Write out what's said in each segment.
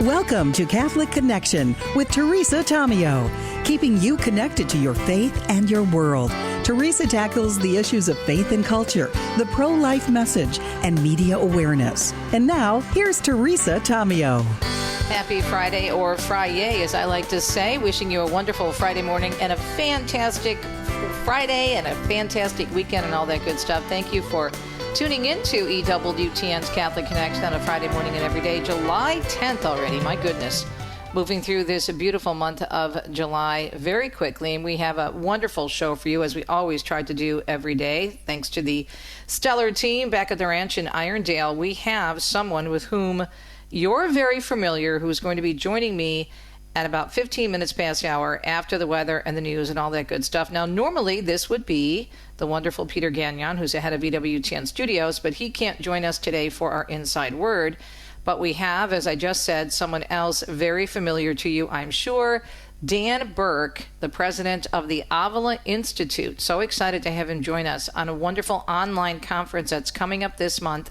Welcome to Catholic Connection with Teresa Tomeo, keeping you connected to your faith and your world. Teresa tackles the issues of faith and culture, the pro-life message, and media awareness. And now, here's Teresa Tomeo. Happy Friday, or Friday, as I like to say. Wishing you a wonderful Friday morning and a fantastic Friday and a fantastic weekend and all that good stuff. Thank you for tuning in to EWTN's Catholic Connection on a Friday morning and every day. July 10th already, my goodness. Moving through this beautiful month of July very quickly, and we have a wonderful show for you, as we always try to do every day. Thanks to the stellar team back at the ranch in Irondale, we have someone with whom you're very familiar, who's going to be joining me at about 15 minutes past the hour after the weather and the news and all that good stuff. Now, normally this would be the wonderful Peter Gagnon, who's the head of EWTN Studios, but he can't join us today for our Inside Word. But we have, as I just said, someone else very familiar to you, I'm sure, Dan Burke, the president of the Avila Institute. So excited to have him join us on a wonderful online conference that's coming up this month.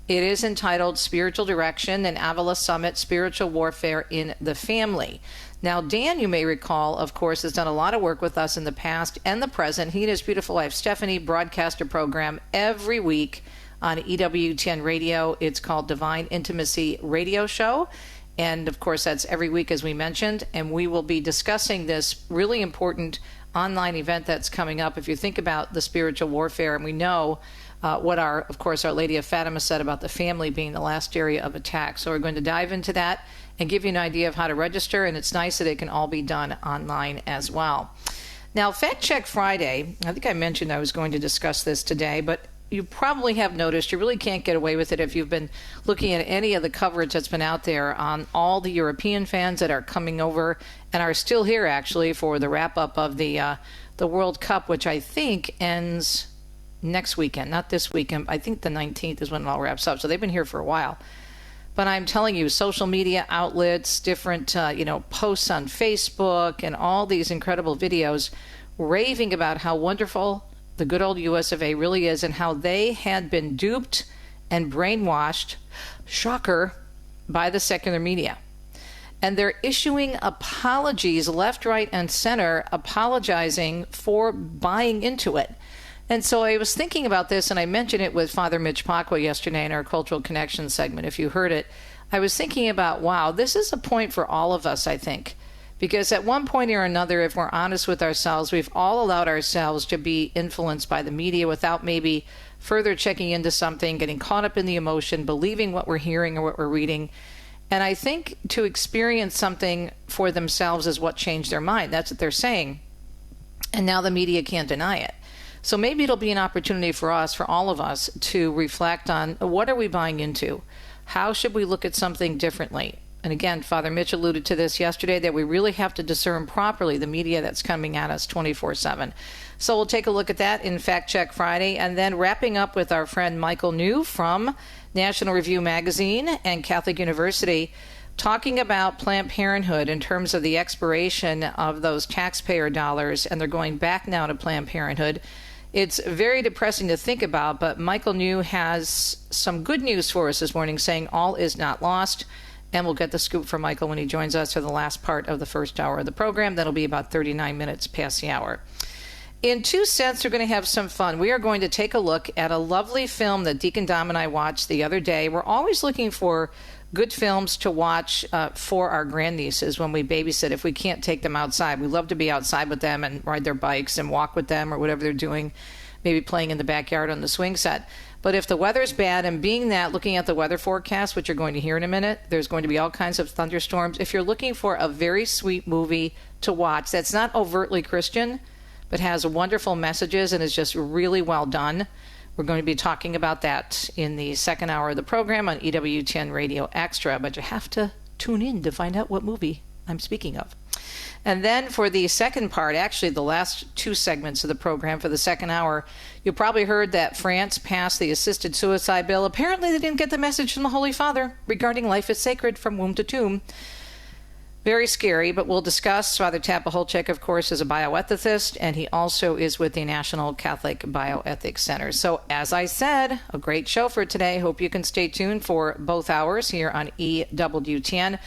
It is entitled Spiritual Direction and Avila Summit, Spiritual Warfare in the Family. Now, Dan, you may recall, of course, has done a lot of work with us in the past and the present. He and his beautiful wife, Stephanie, broadcast a program every week on EWTN Radio. It's called Divine Intimacy Radio Show. And, of course, that's every week, as we mentioned. And we will be discussing this really important online event that's coming up. If you think about the spiritual warfare, and we know what Our Lady of Fatima said about the family being the last area of attack. So we're going to dive into that and give you an idea of how to register, and it's nice that it can all be done online as well. Now, Fact Check Friday, I think I mentioned I was going to discuss this today, but you probably have noticed you really can't get away with it if you've been looking at any of the coverage that's been out there on all the European fans that are coming over and are still here, actually, for the wrap-up of the World Cup, which I think ends next weekend, not this weekend. I think the 19th is when it all wraps up. So they've been here for a while. But I'm telling you, social media outlets, different, posts on Facebook and all these incredible videos raving about how wonderful the good old US of A really is and how they had been duped and brainwashed, shocker, by the secular media. And they're issuing apologies left, right, and center, apologizing for buying into it. And so I was thinking about this, and I mentioned it with Father Mitch Pacholczyk yesterday in our Cultural Connection segment, if you heard it. I was thinking about, wow, this is a point for all of us, I think. Because at one point or another, if we're honest with ourselves, we've all allowed ourselves to be influenced by the media without maybe further checking into something, getting caught up in the emotion, believing what we're hearing or what we're reading. And I think to experience something for themselves is what changed their mind. That's what they're saying. And now the media can't deny it. So maybe it'll be an opportunity for us, for all of us, to reflect on what are we buying into? How should we look at something differently? And again, Father Mitch alluded to this yesterday, that we really have to discern properly the media that's coming at us 24/7. So we'll take a look at that in Fact Check Friday, and then wrapping up with our friend Michael New from National Review Magazine and Catholic University, talking about Planned Parenthood in terms of the expiration of those taxpayer dollars, and they're going back now to Planned Parenthood. It's very depressing to think about, but Michael New has some good news for us this morning, saying all is not lost. And we'll get the scoop from Michael when he joins us for the last part of the first hour of the program. That'll be about 39 minutes past the hour. In 2 cents, we're going to have some fun. We are going to take a look at a lovely film that Deacon Dom and I watched the other day. We're always looking for good films to watch for our grandnieces when we babysit, if we can't take them outside. We love to be outside with them and ride their bikes and walk with them or whatever they're doing, maybe playing in the backyard on the swing set. But if the weather's bad, and being that, looking at the weather forecast, which you're going to hear in a minute, there's going to be all kinds of thunderstorms. If you're looking for a very sweet movie to watch that's not overtly Christian, but has wonderful messages and is just really well done, we're going to be talking about that in the second hour of the program on EWTN Radio Extra. But you have to tune in to find out what movie I'm speaking of. And then for the second part, actually the last 2 segments of the program for the second hour, you probably heard that France passed the assisted suicide bill. Apparently they didn't get the message from the Holy Father regarding life is sacred from womb to tomb. Very scary, but we'll discuss. Father Pacholczyk, of course, is a bioethicist, and he also is with the National Catholic Bioethics Center. So, as I said, a great show for today. Hope you can stay tuned for both hours here on EWTN.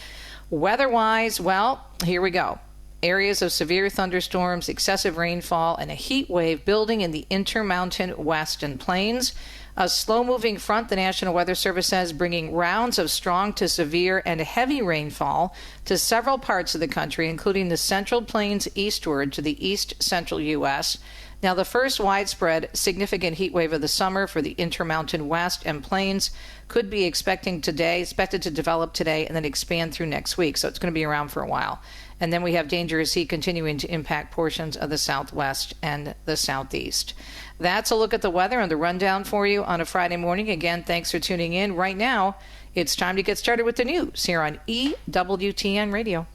Weather-wise, well, here we go. Areas of severe thunderstorms, excessive rainfall, and a heat wave building in the Intermountain Western Plains. A slow-moving front, the National Weather Service says, bringing rounds of strong to severe and heavy rainfall to several parts of the country, including the Central Plains eastward to the east-central U.S. Now, the first widespread significant heat wave of the summer for the Intermountain West and Plains could be expected to develop today and then expand through next week. So it's going to be around for a while. And then we have dangerous heat continuing to impact portions of the southwest and the southeast. That's a look at the weather and the rundown for you on a Friday morning. Again, thanks for tuning in. Right now, it's time to get started with the news here on EWTN Radio.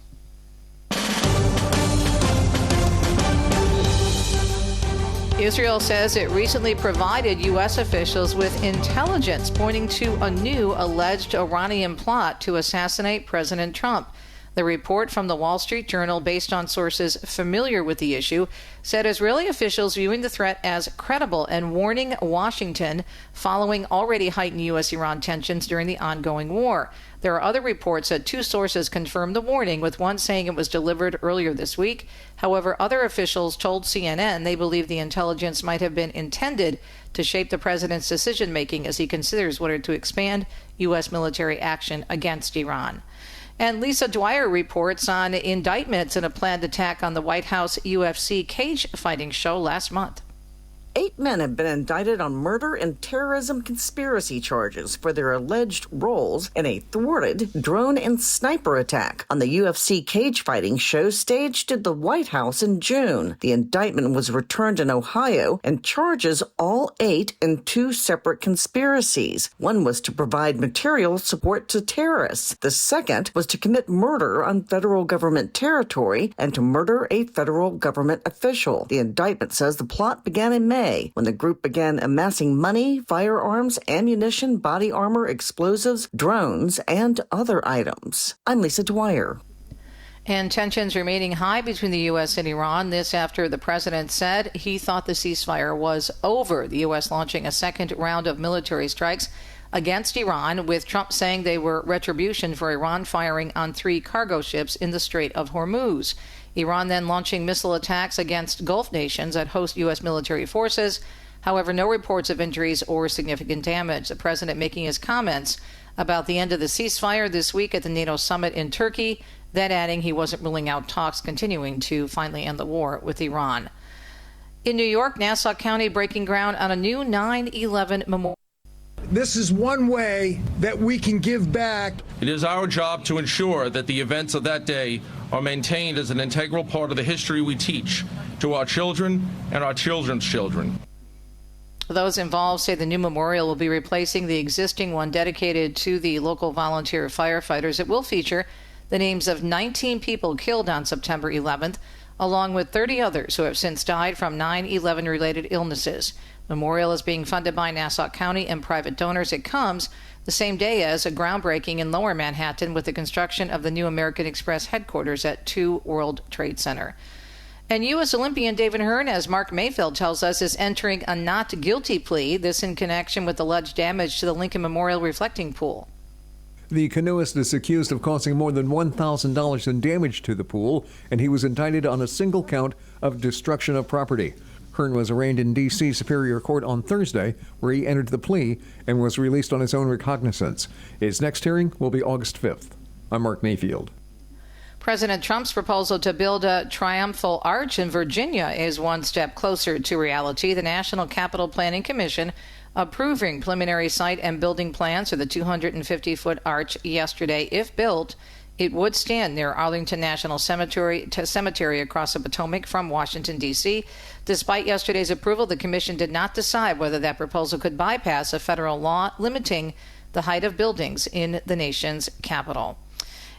Israel says it recently provided U.S. officials with intelligence pointing to a new alleged Iranian plot to assassinate President Trump. The report from the Wall Street Journal, based on sources familiar with the issue, said Israeli officials viewing the threat as credible and warning Washington following already heightened U.S.-Iran tensions during the ongoing war. There are other reports that two sources confirmed the warning, with one saying it was delivered earlier this week. However, other officials told CNN they believe the intelligence might have been intended to shape the president's decision-making as he considers whether to expand U.S. military action against Iran. And Lisa Dwyer reports on indictments in a planned attack on the White House UFC cage fighting show last month. 8 men have been indicted on murder and terrorism conspiracy charges for their alleged roles in a thwarted drone and sniper attack on the UFC cage fighting show staged at the White House in June. The indictment was returned in Ohio and charges all 8 in 2 separate conspiracies. One was to provide material support to terrorists. The second was to commit murder on federal government territory and to murder a federal government official. The indictment says the plot began in May, when the group began amassing money, firearms, ammunition, body armor, explosives, drones, and other items. I'm Lisa Dwyer. And tensions remaining high between the U.S. and Iran. This after the president said he thought the ceasefire was over. The U.S. launching a second round of military strikes against Iran, with Trump saying they were retribution for Iran firing on 3 cargo ships in the Strait of Hormuz. Iran then launching missile attacks against Gulf nations that host U.S. military forces. However, no reports of injuries or significant damage. The president making his comments about the end of the ceasefire this week at the NATO summit in Turkey, then adding he wasn't ruling out talks continuing to finally end the war with Iran. In New York, Nassau County breaking ground on a new 9/11 memorial. This is one way that we can give back. It is our job to ensure that the events of that day are maintained as an integral part of the history we teach to our children and our children's children. Those involved say the new memorial will be replacing the existing one dedicated to the local volunteer firefighters. It will feature the names of 19 people killed on September 11th, along with 30 others who have since died from 9/11 related illnesses. Memorial is being funded by Nassau County and private donors. It comes the same day as a groundbreaking in Lower Manhattan with the construction of the new American Express headquarters at 2 World Trade Center. And U.S. Olympian David Hearn, as Mark Mayfield tells us, is entering a not guilty plea, this in connection with alleged damage to the Lincoln Memorial reflecting pool. The canoeist is accused of causing more than $1,000 in damage to the pool, and he was indicted on a single count of destruction of property. Hearn was arraigned in D.C. Superior Court on Thursday, where he entered the plea and was released on his own recognizance. His next hearing will be August 5th. I'm Mark Mayfield. President Trump's proposal to build a triumphal arch in Virginia is one step closer to reality. The National Capital Planning Commission approving preliminary site and building plans for the 250-foot arch yesterday. If built, it would stand near Arlington National Cemetery across the Potomac from Washington, D.C. Despite yesterday's approval, the commission did not decide whether that proposal could bypass a federal law limiting the height of buildings in the nation's capital.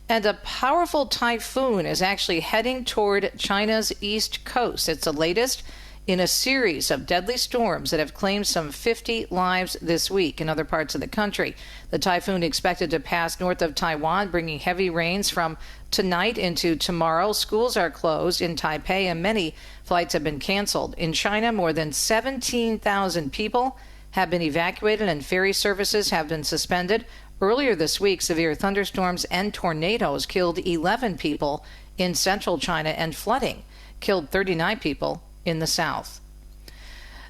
And a powerful typhoon is actually heading toward China's east coast. It's the latest in a series of deadly storms that have claimed some 50 lives this week in other parts of the country. The typhoon expected to pass north of Taiwan, bringing heavy rains from tonight into tomorrow. Schools are closed in Taipei and many flights have been canceled. In China, more than 17,000 people have been evacuated and ferry services have been suspended. Earlier this week, severe thunderstorms and tornadoes killed 11 people in central China, and flooding killed 39 people in the south.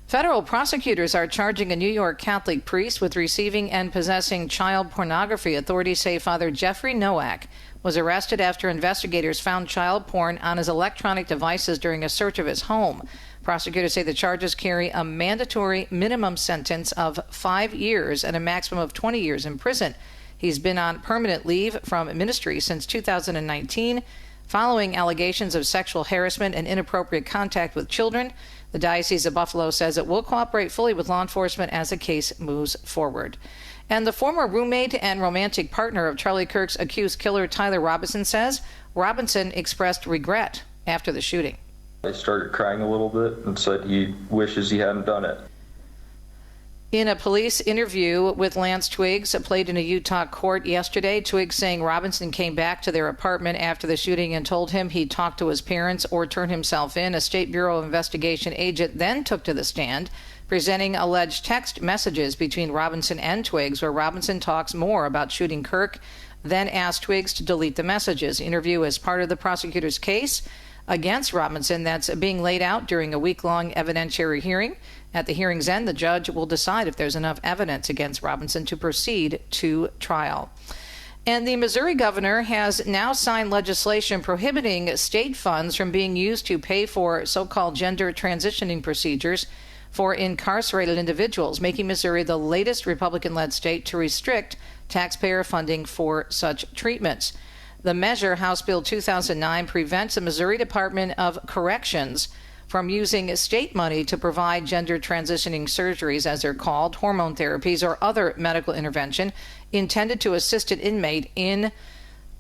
Federal prosecutors are charging a New York Catholic priest with receiving and possessing child pornography. Authorities say Father Jeffrey Nowak was arrested after investigators found child porn on his electronic devices during a search of his home. Prosecutors say the charges carry a mandatory minimum sentence of 5 years and a maximum of 20 years in prison. He's been on permanent leave from ministry since 2019, following allegations of sexual harassment and inappropriate contact with children. The Diocese of Buffalo says it will cooperate fully with law enforcement as the case moves forward. And the former roommate and romantic partner of Charlie Kirk's accused killer, Tyler Robinson, says Robinson expressed regret after the shooting. He started crying a little bit and said he wishes he hadn't done it. In a police interview with Lance Twiggs, played in a Utah court yesterday, Twiggs saying Robinson came back to their apartment after the shooting and told him he'd talk to his parents or turn himself in. A State Bureau of Investigation agent then took to the stand, presenting alleged text messages between Robinson and Twiggs, where Robinson talks more about shooting Kirk, then asked Twiggs to delete the messages. The interview is part of the prosecutor's case against Robinson that's being laid out during a week-long evidentiary hearing. At the hearing's end, the judge will decide if there's enough evidence against Robinson to proceed to trial. And the Missouri governor has now signed legislation prohibiting state funds from being used to pay for so-called gender transitioning procedures for incarcerated individuals, making Missouri the latest Republican-led state to restrict taxpayer funding for such treatments. The measure, House Bill 2009, prevents the Missouri Department of Corrections from using state money to provide gender transitioning surgeries, as they're called, hormone therapies, or other medical intervention intended to assist an inmate in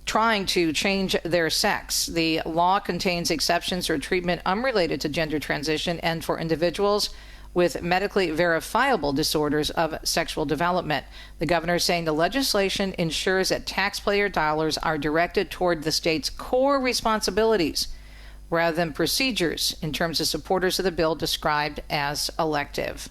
trying to change their sex. The law contains exceptions for treatment unrelated to gender transition and for individuals with medically verifiable disorders of sexual development. The governor is saying the legislation ensures that taxpayer dollars are directed toward the state's core responsibilities rather than procedures, in terms of supporters of the bill described as elective.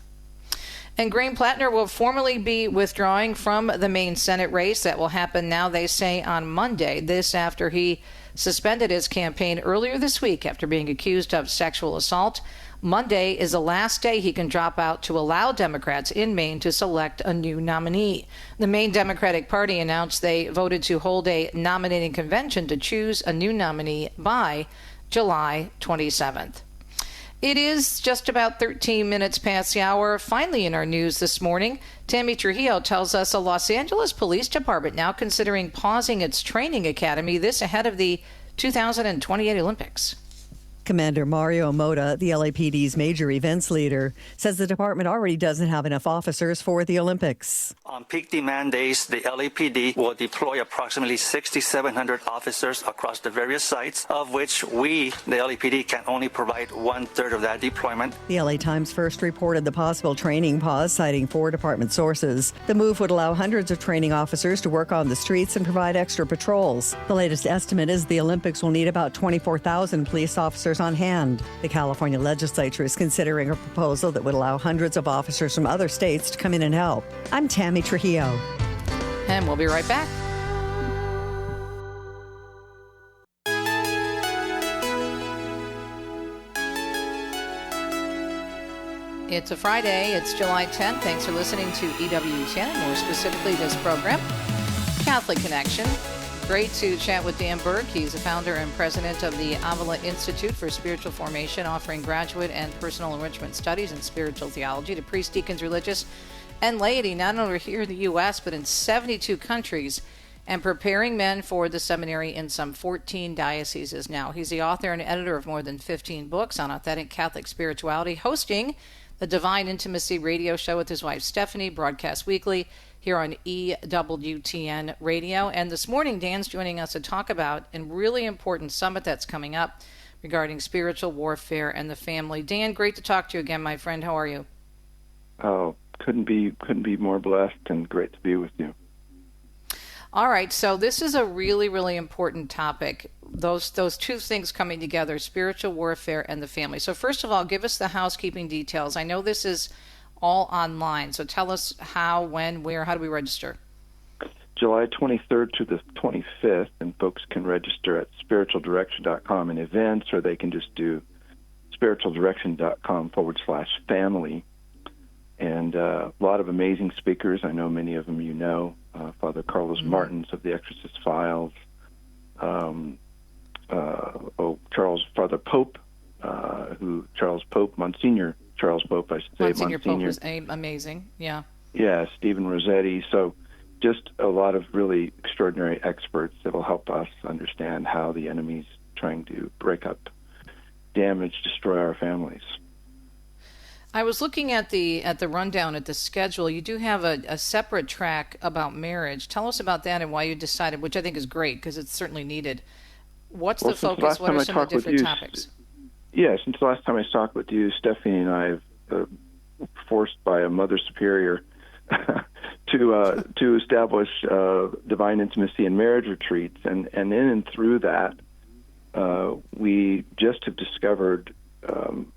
And Graham Plattner will formally be withdrawing from the Maine Senate race. That will happen now, they say, on Monday. This after he suspended his campaign earlier this week after being accused of sexual assault. Monday is the last day he can drop out to allow Democrats in Maine to select a new nominee. The Maine Democratic Party announced they voted to hold a nominating convention to choose a new nominee by July 27th. It is just about 13 minutes past the hour. Finally, in our news this morning, Tammy Trujillo tells us a Los Angeles Police Department now considering pausing its training academy, this ahead of the 2028 Olympics. Commander Mario Mota, the LAPD's major events leader, says the department already doesn't have enough officers for the Olympics. On peak demand days, the LAPD will deploy approximately 6,700 officers across the various sites, of which we, the LAPD, can only provide 1/3 of that deployment. The LA Times first reported the possible training pause, citing 4 department sources. The move would allow hundreds of training officers to work on the streets and provide extra patrols. The latest estimate is the Olympics will need about 24,000 police officers on hand. The California legislature is considering a proposal that would allow hundreds of officers from other states to come in and help. I'm Tammy Trujillo. And we'll be right back. It's a Friday. It's July 10th. Thanks for listening to EWTN, more specifically this program, Catholic Connection. Great to chat with Dan Burke. He's the founder and president of the Avila Institute for Spiritual Formation, offering graduate and personal enrichment studies in spiritual theology to priests, deacons, religious, and laity, not only here in the U.S., but in 72 countries, and preparing men for the seminary in some 14 dioceses now. He's the author and editor of more than 15 books on authentic Catholic spirituality, hosting the Divine Intimacy radio show with his wife Stephanie, broadcast weekly here on EWTN Radio. And this morning, Dan's joining us to talk about a really important summit that's coming up, regarding spiritual warfare and the family. Dan, great to talk to you again, my friend. How are you? Oh, couldn't be more blessed, and great to be with you. All right, so this is a really, really important topic. Those two things coming together, spiritual warfare and the family. So first of all, give us the housekeeping details. I know this is all online, so tell us how, when, where, how do we register? July 23rd to the 25th, and folks can register at spiritualdirection.com in events, or they can just do spiritualdirection.com/family. And a lot of amazing speakers. I know many of them you know. Father Carlos Martins of the Exorcist Files. Father Pope, Monsignor Charles Pope, I should say. Monsignor Pope was amazing, yeah. Yeah, Stephen Rossetti. So just a lot of really extraordinary experts that will help us understand how the enemy's trying to break up, damage, destroy our families. I was looking at the rundown at the schedule. You do have a separate track about marriage. Tell us about that and why you decided, which I think is great because it's certainly needed. What's the focus? What are some of the different topics? Yeah, since the last time I talked with you, Stephanie and I have forced by a Mother Superior to establish divine intimacy and marriage retreats, and in and through that, we just have discovered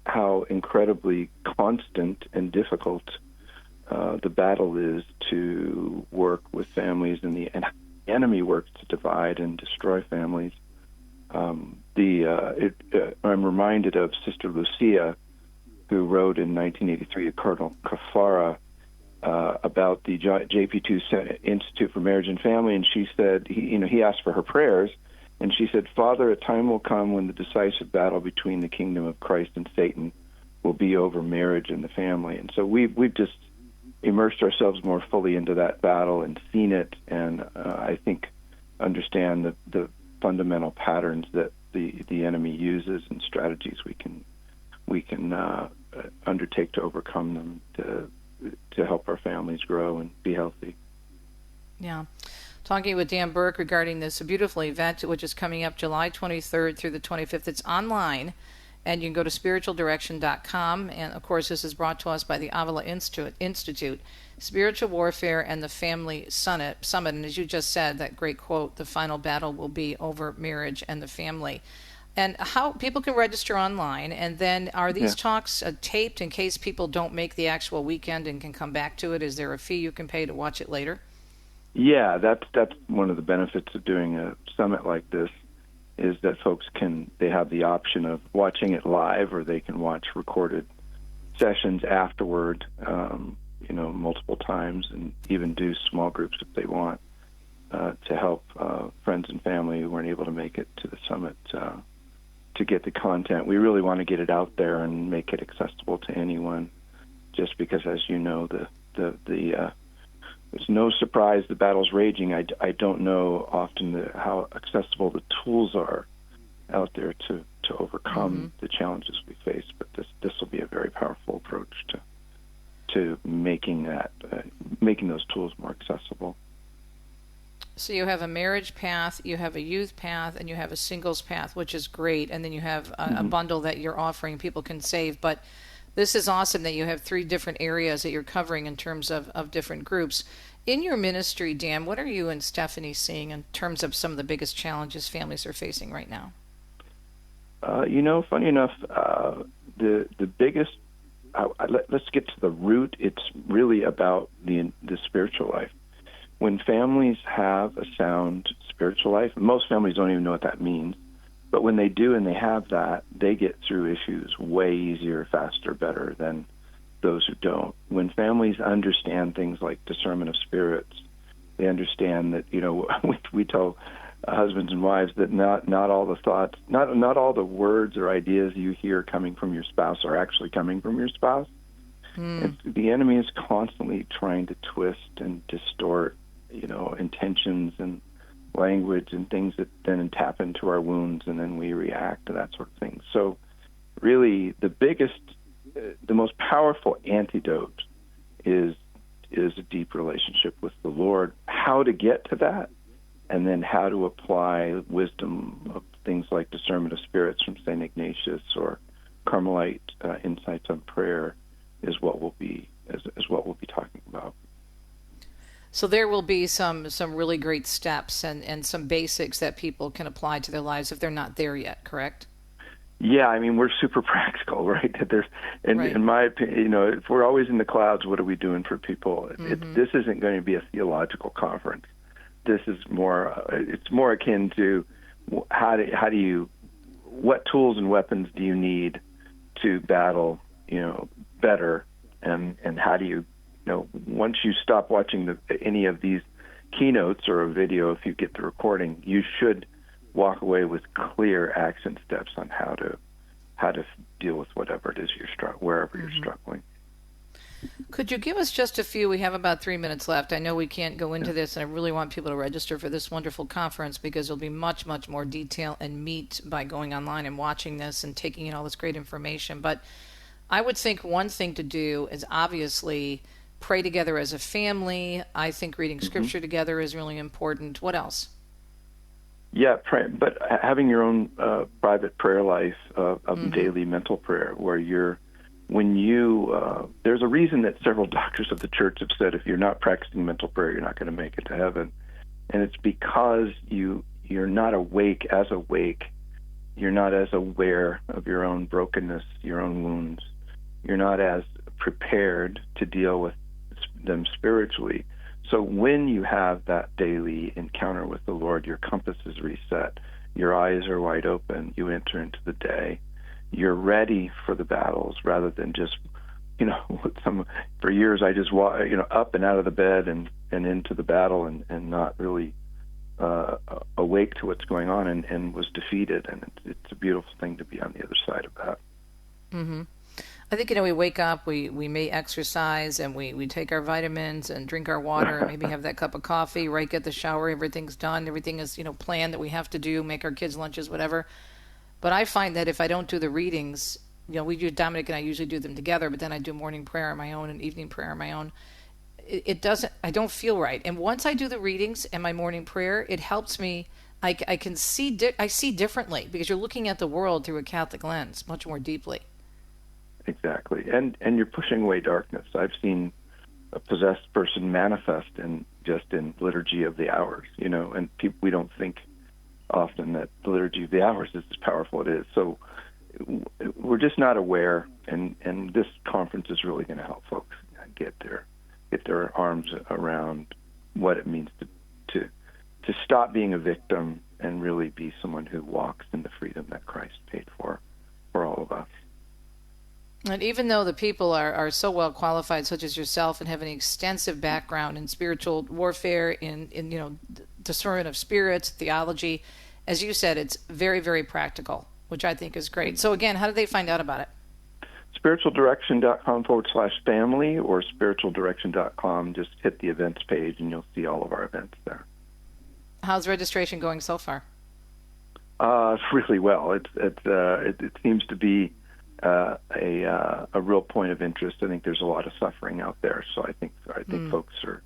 how incredibly constant and difficult the battle is to work with families, and the enemy works to divide and destroy families. I'm reminded of Sister Lucia, who wrote in 1983 to Cardinal Caffarra about the JP2 Institute for Marriage and Family, and she said, he asked for her prayers, and she said, "Father, a time will come when the decisive battle between the kingdom of Christ and Satan will be over marriage and the family." And so we've just immersed ourselves more fully into that battle and seen it, and I think understand the fundamental patterns that the enemy uses and strategies we can undertake to overcome them to help our families grow and be healthy. Yeah. Talking with Dan Burke regarding this beautiful event, which is coming up July 23rd through the 25th. It's online, and you can go to spiritualdirection.com. And, of course, this is brought to us by the Avila Institute, Spiritual Warfare and the Family Summit. And as you just said, that great quote, the final battle will be over marriage and the family. And how people can register online, and then are these talks taped in case people don't make the actual weekend and can come back to it? Is there a fee you can pay to watch it later? Yeah, that's one of the benefits of doing a summit like this, is that folks they have the option of watching it live, or they can watch recorded sessions afterward, multiple times, and even do small groups if they want, to help friends and family who weren't able to make it to the summit to get the content. We really want to get it out there and make it accessible to anyone, just because, as you know, it's no surprise the battle's raging. I don't know often how accessible the tools are out there to overcome the challenges we face, but this will be a very powerful approach to making those tools more accessible. So you have a marriage path, you have a youth path, and you have a singles path, which is great, and then you have a bundle that you're offering people can save. But this is awesome that you have 3 different areas that you're covering in terms of different groups. In your ministry, Dan, what are you and Stephanie seeing in terms of some of the biggest challenges families are facing right now? Funny enough, the biggest, let's get to the root. It's really about the spiritual life. When families have a sound spiritual life, most families don't even know what that means, but when they do and they have that, they get through issues way easier, faster, better than those who don't. When families understand things like discernment of spirits, they understand that, we tell husbands and wives that not all the thoughts, not all the words or ideas you hear coming from your spouse are actually coming from your spouse. The enemy is constantly trying to twist and distort, intentions and language and things that then tap into our wounds, and then we react to that sort of thing. So really the most powerful antidote is a deep relationship with the Lord. How to get to that, and then how to apply wisdom of things like Discernment of Spirits from St. Ignatius or Carmelite Insights on Prayer is what we'll be talking about. So there will be some really great steps and some basics that people can apply to their lives if they're not there yet, correct? Yeah, I mean, we're super practical, right? In my opinion, if we're always in the clouds, what are we doing for people? This isn't going to be a theological conference. This is it's more akin to what tools and weapons do you need to battle, better, and how do you, once you stop watching any of these keynotes or a video, if you get the recording, you should walk away with clear action steps on how to deal with whatever it is wherever you're struggling. Could you give us just a few? We have about 3 minutes left. I know we can't go into this, and I really want people to register for this wonderful conference because there'll be much, much more detail and meat by going online and watching this and taking in all this great information. But I would think one thing to do is obviously pray together as a family. I think reading Scripture together is really important. What else? Yeah, but having your own private prayer life of daily mental prayer where there's a reason that several doctors of the church have said if you're not practicing mental prayer, you're not going to make it to heaven. And it's because you're not awake. You're not as aware of your own brokenness, your own wounds. You're not as prepared to deal with them spiritually. So when you have that daily encounter with the Lord, your compass is reset. Your eyes are wide open. You enter into the day. You're ready for the battles rather than just, for years I just up and out of the bed and into the battle and not really awake to what's going on and was defeated. And it's a beautiful thing to be on the other side of that. Mm-hmm. I think, we wake up, we may exercise, and we take our vitamins and drink our water and maybe have that cup of coffee, right, get the shower, everything's done, everything is, planned that we have to do, make our kids' lunches, whatever. But I find that if I don't do the readings, Dominic and I usually do them together, but then I do morning prayer on my own and evening prayer on my own. I don't feel right. And once I do the readings and my morning prayer, it helps me. I see differently because you're looking at the world through a Catholic lens much more deeply. Exactly. And you're pushing away darkness. I've seen a possessed person manifest in Liturgy of the Hours, and we don't think often that the Liturgy of the Hours is as powerful as it is. So we're just not aware, and this conference is really going to help folks get their arms around what it means to stop being a victim and really be someone who walks in the freedom that Christ paid for all of us. And even though the people are so well qualified, such as yourself, and have an extensive background in spiritual warfare, in discernment of spirits, theology, as you said, it's very, very practical, which I think is great. So again, how do they find out about it? spiritualdirection.com/family or spiritualdirection.com. Just hit the events page and you'll see all of our events there. How's registration going so far? Really well. It seems to be a real point of interest. I think there's a lot of suffering out there, so I think folks are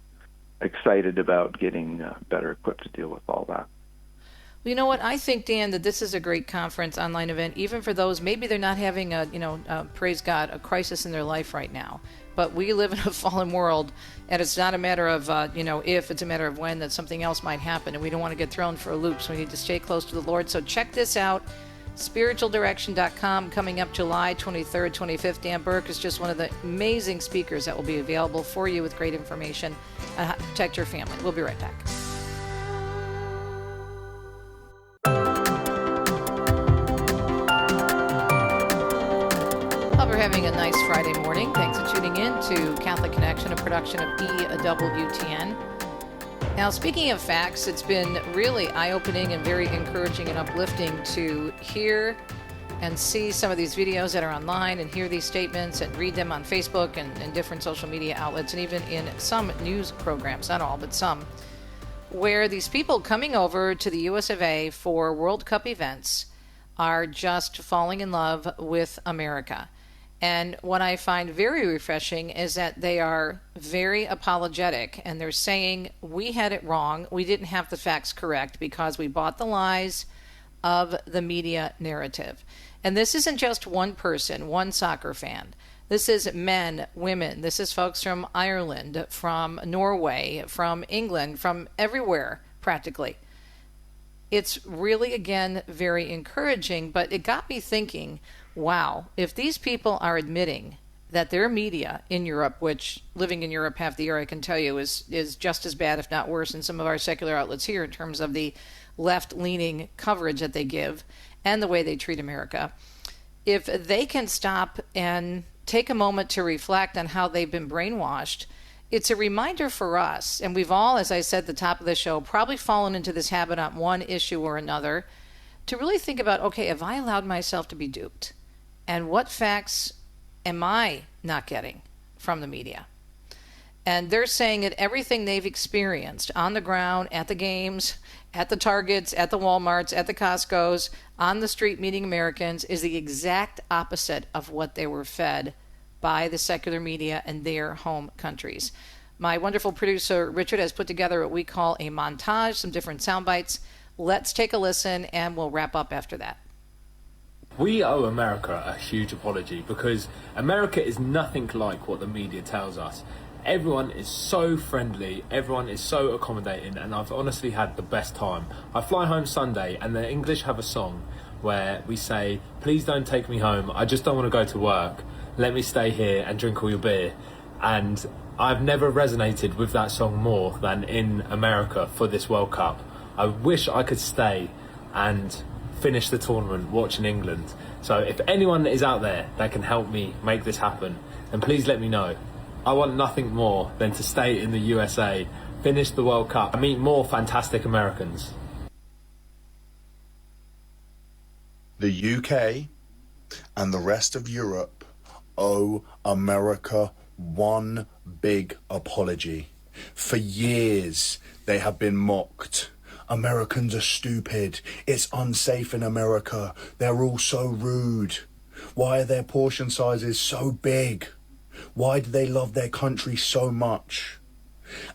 excited about getting better equipped to deal with all that. Well, you know what? I think, Dan, that this is a great conference, online event, even for those, maybe they're not having praise God, a crisis in their life right now. But we live in a fallen world, and it's not a matter of, if, it's a matter of when that something else might happen, and we don't want to get thrown for a loop, so we need to stay close to the Lord. So check this out. spiritualdirection.com, coming up July 23rd, 25th. Dan Burke is just one of the amazing speakers that will be available for you with great information on how to protect your family. We'll be right back. Hope you're having a nice Friday morning. Thanks for tuning in to Catholic Connection, a production of EWTN. Now, speaking of facts, it's been really eye-opening and very encouraging and uplifting to hear and see some of these videos that are online and hear these statements and read them on Facebook and different social media outlets and even in some news programs, not all, but some, where these people coming over to the US of A for World Cup events are just falling in love with America. And what I find very refreshing is that they are very apologetic, and they're saying, we had it wrong, we didn't have the facts correct because we bought the lies, of the media narrative. And this isn't just one person, one soccer fan. This is men, women. This is folks from Ireland, from Norway, from England, from everywhere, practically. It's really, again, very encouraging, but it got me thinking, wow, if these people are admitting that their media in Europe, which living in Europe half the year I can tell you is just as bad, if not worse, than some of our secular outlets here in terms of the left-leaning coverage that they give and the way they treat America, if they can stop and take a moment to reflect on how they've been brainwashed, it's a reminder for us, and we've all, as I said at the top of the show, probably fallen into this habit on one issue or another, to really think about, okay, have I allowed myself to be duped? And what facts am I not getting from the media? And they're saying that everything they've experienced on the ground, at the games, at the Targets, at the Walmarts, at the Costco's, on the street meeting Americans is the exact opposite of what they were fed by the secular media in their home countries. My wonderful producer, Richard, has put together what we call a montage, some different sound bites. Let's take a listen, and we'll wrap up after that. We owe America a huge apology because America is nothing like what the media tells us. Everyone is so friendly, everyone is so accommodating, and I've honestly had the best time. I fly home Sunday and the English have a song where we say, please don't take me home, I just don't want to go to work. Let me stay here and drink all your beer. And I've never resonated with that song more than in America for this World Cup. I wish I could stay and finish the tournament watching England. So if anyone is out there that can help me make this happen, then please let me know. I want nothing more than to stay in the USA, finish the World Cup, and meet more fantastic Americans. The UK and the rest of Europe owe America one big apology. For years, they have been mocked. Americans are stupid. It's unsafe in America. They're all so rude. Why are their portion sizes so big? Why do they love their country so much?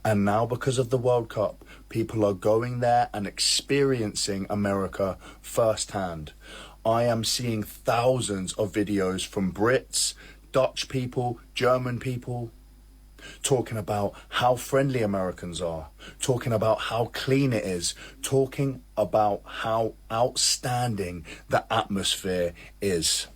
And now, because of the World Cup, people are going there and experiencing America firsthand. I am seeing thousands of videos from Brits, Dutch people, German people, talking about how friendly Americans are, talking about how clean it is, talking about how outstanding the atmosphere is.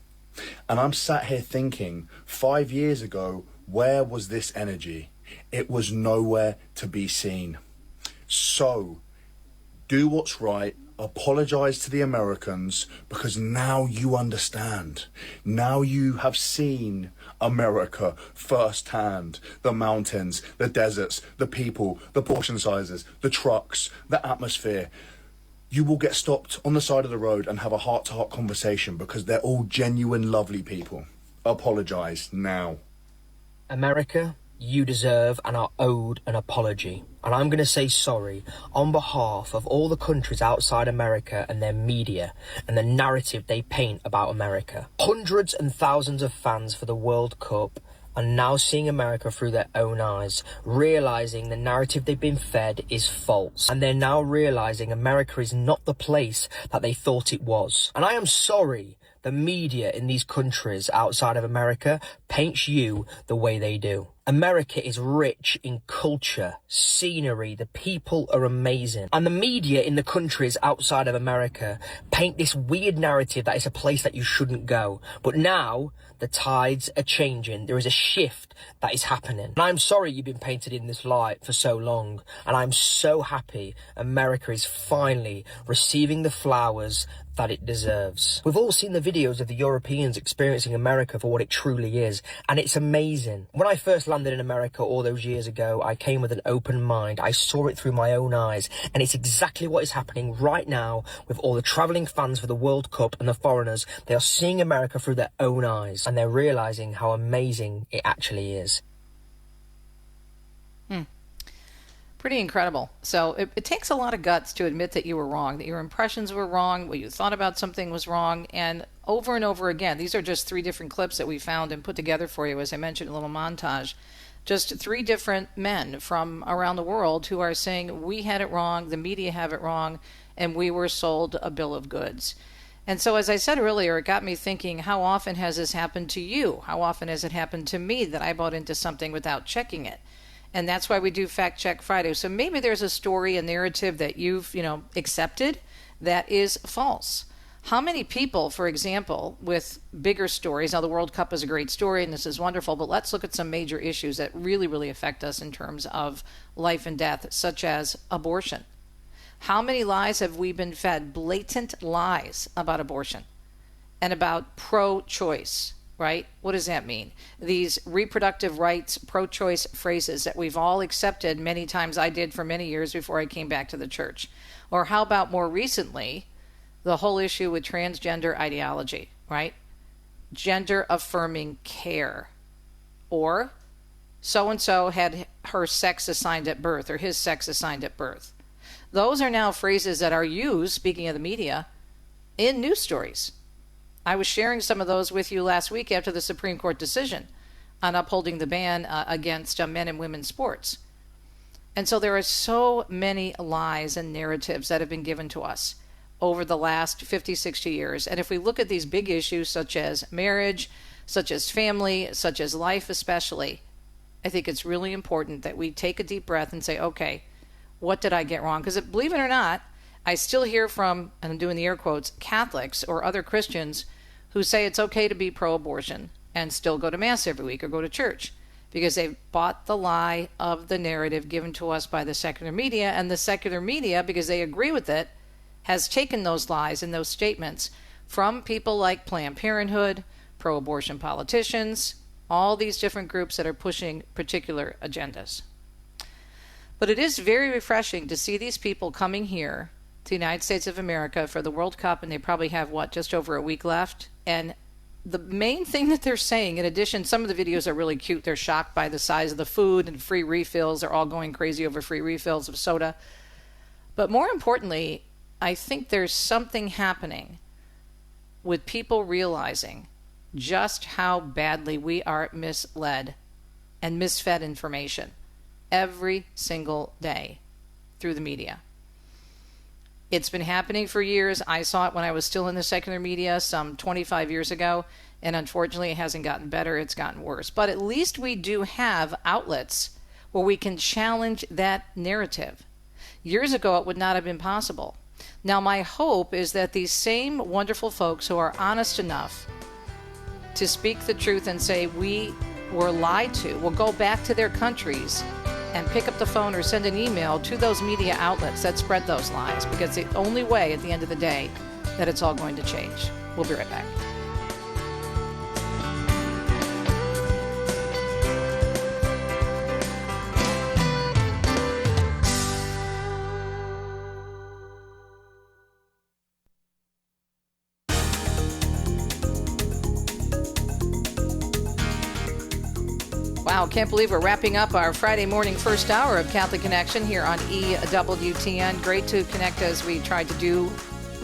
And I'm sat here thinking, 5 years ago, where was this energy? It was nowhere to be seen. So, do what's right. Apologize to the Americans, because now you understand. Now you have seen America firsthand. The mountains, the deserts, the people, the portion sizes, the trucks, the atmosphere. You will get stopped on the side of the road and have a heart-to-heart conversation because they're all genuine, lovely people. Apologize now. America, you deserve and are owed an apology. And I'm going to say sorry on behalf of all the countries outside America and their media and the narrative they paint about America. Hundreds and thousands of fans for the World Cup are now seeing America through their own eyes, realizing the narrative they've been fed is false. And they're now realizing America is not the place that they thought it was. And I am sorry the media in these countries outside of America paints you the way they do. America is rich in culture, scenery, the people are amazing. And the media in the countries outside of America paint this weird narrative that it's a place that you shouldn't go. But now the tides are changing. There is a shift that is happening. And I'm sorry you've been painted in this light for so long. And I'm so happy America is finally receiving the flowers that it deserves. We've all seen the videos of the Europeans experiencing America for what it truly is, and it's amazing. When I first landed in America all those years ago, I came with an open mind. I saw it through my own eyes, and it's exactly what is happening right now with all the travelling fans for the World Cup and the foreigners. They are seeing America through their own eyes, and they're realising how amazing it actually is. Pretty incredible. So it takes a lot of guts to admit that you were wrong, that your impressions were wrong, what you thought about something was wrong, and over again, these are just 3 different clips that we found and put together for you, as I mentioned, a little montage. Just 3 different men from around the world who are saying we had it wrong, the media have it wrong, and we were sold a bill of goods. And so, as I said earlier, it got me thinking, how often has this happened to you? How often has it happened to me that I bought into something without checking it? And that's why we do Fact Check Friday. So maybe there's a story, a narrative that you've, accepted that is false. How many people, for example, with bigger stories, now the World Cup is a great story and this is wonderful, but let's look at some major issues that really, really affect us in terms of life and death, such as abortion. How many lies have we been fed? Blatant lies about abortion and about pro-choice, right? What does that mean? These reproductive rights, pro-choice phrases that we've all accepted many times. I did for many years before I came back to the church. Or how about more recently, the whole issue with transgender ideology, right? Gender-affirming care. Or so-and-so had her sex assigned at birth or his sex assigned at birth. Those are now phrases that are used, speaking of the media, in news stories. I was sharing some of those with you last week after the Supreme Court decision on upholding the ban against men and women's sports. And so there are so many lies and narratives that have been given to us over the last 50, 60 years. And if we look at these big issues such as marriage, such as family, such as life especially, I think it's really important that we take a deep breath and say, okay, what did I get wrong? Because believe it or not, I still hear from, and I'm doing the air quotes, Catholics or other Christians who say it's okay to be pro-abortion and still go to Mass every week or go to church because they've bought the lie of the narrative given to us by the secular media. And the secular media, because they agree with it, has taken those lies and those statements from people like Planned Parenthood, pro-abortion politicians, all these different groups that are pushing particular agendas. But it is very refreshing to see these people coming here to the United States of America for the World Cup, and they probably have, just over a week left. And the main thing that they're saying, in addition, some of the videos are really cute. They're shocked by the size of the food and free refills. They're all going crazy over free refills of soda. But more importantly, I think there's something happening with people realizing just how badly we are misled and misfed information every single day through the media. It's been happening for years. I saw it when I was still in the secular media some 25 years ago, and unfortunately it hasn't gotten better, it's gotten worse. But at least we do have outlets where we can challenge that narrative. Years ago it would not have been possible. Now my hope is that these same wonderful folks who are honest enough to speak the truth and say we were lied to will go back to their countries and pick up the phone or send an email to those media outlets that spread those lies, because the only way at the end of the day that it's all going to change. We'll be right back. Wow, can't believe we're wrapping up our Friday morning first hour of Catholic Connection here on EWTN. Great to connect as we try to do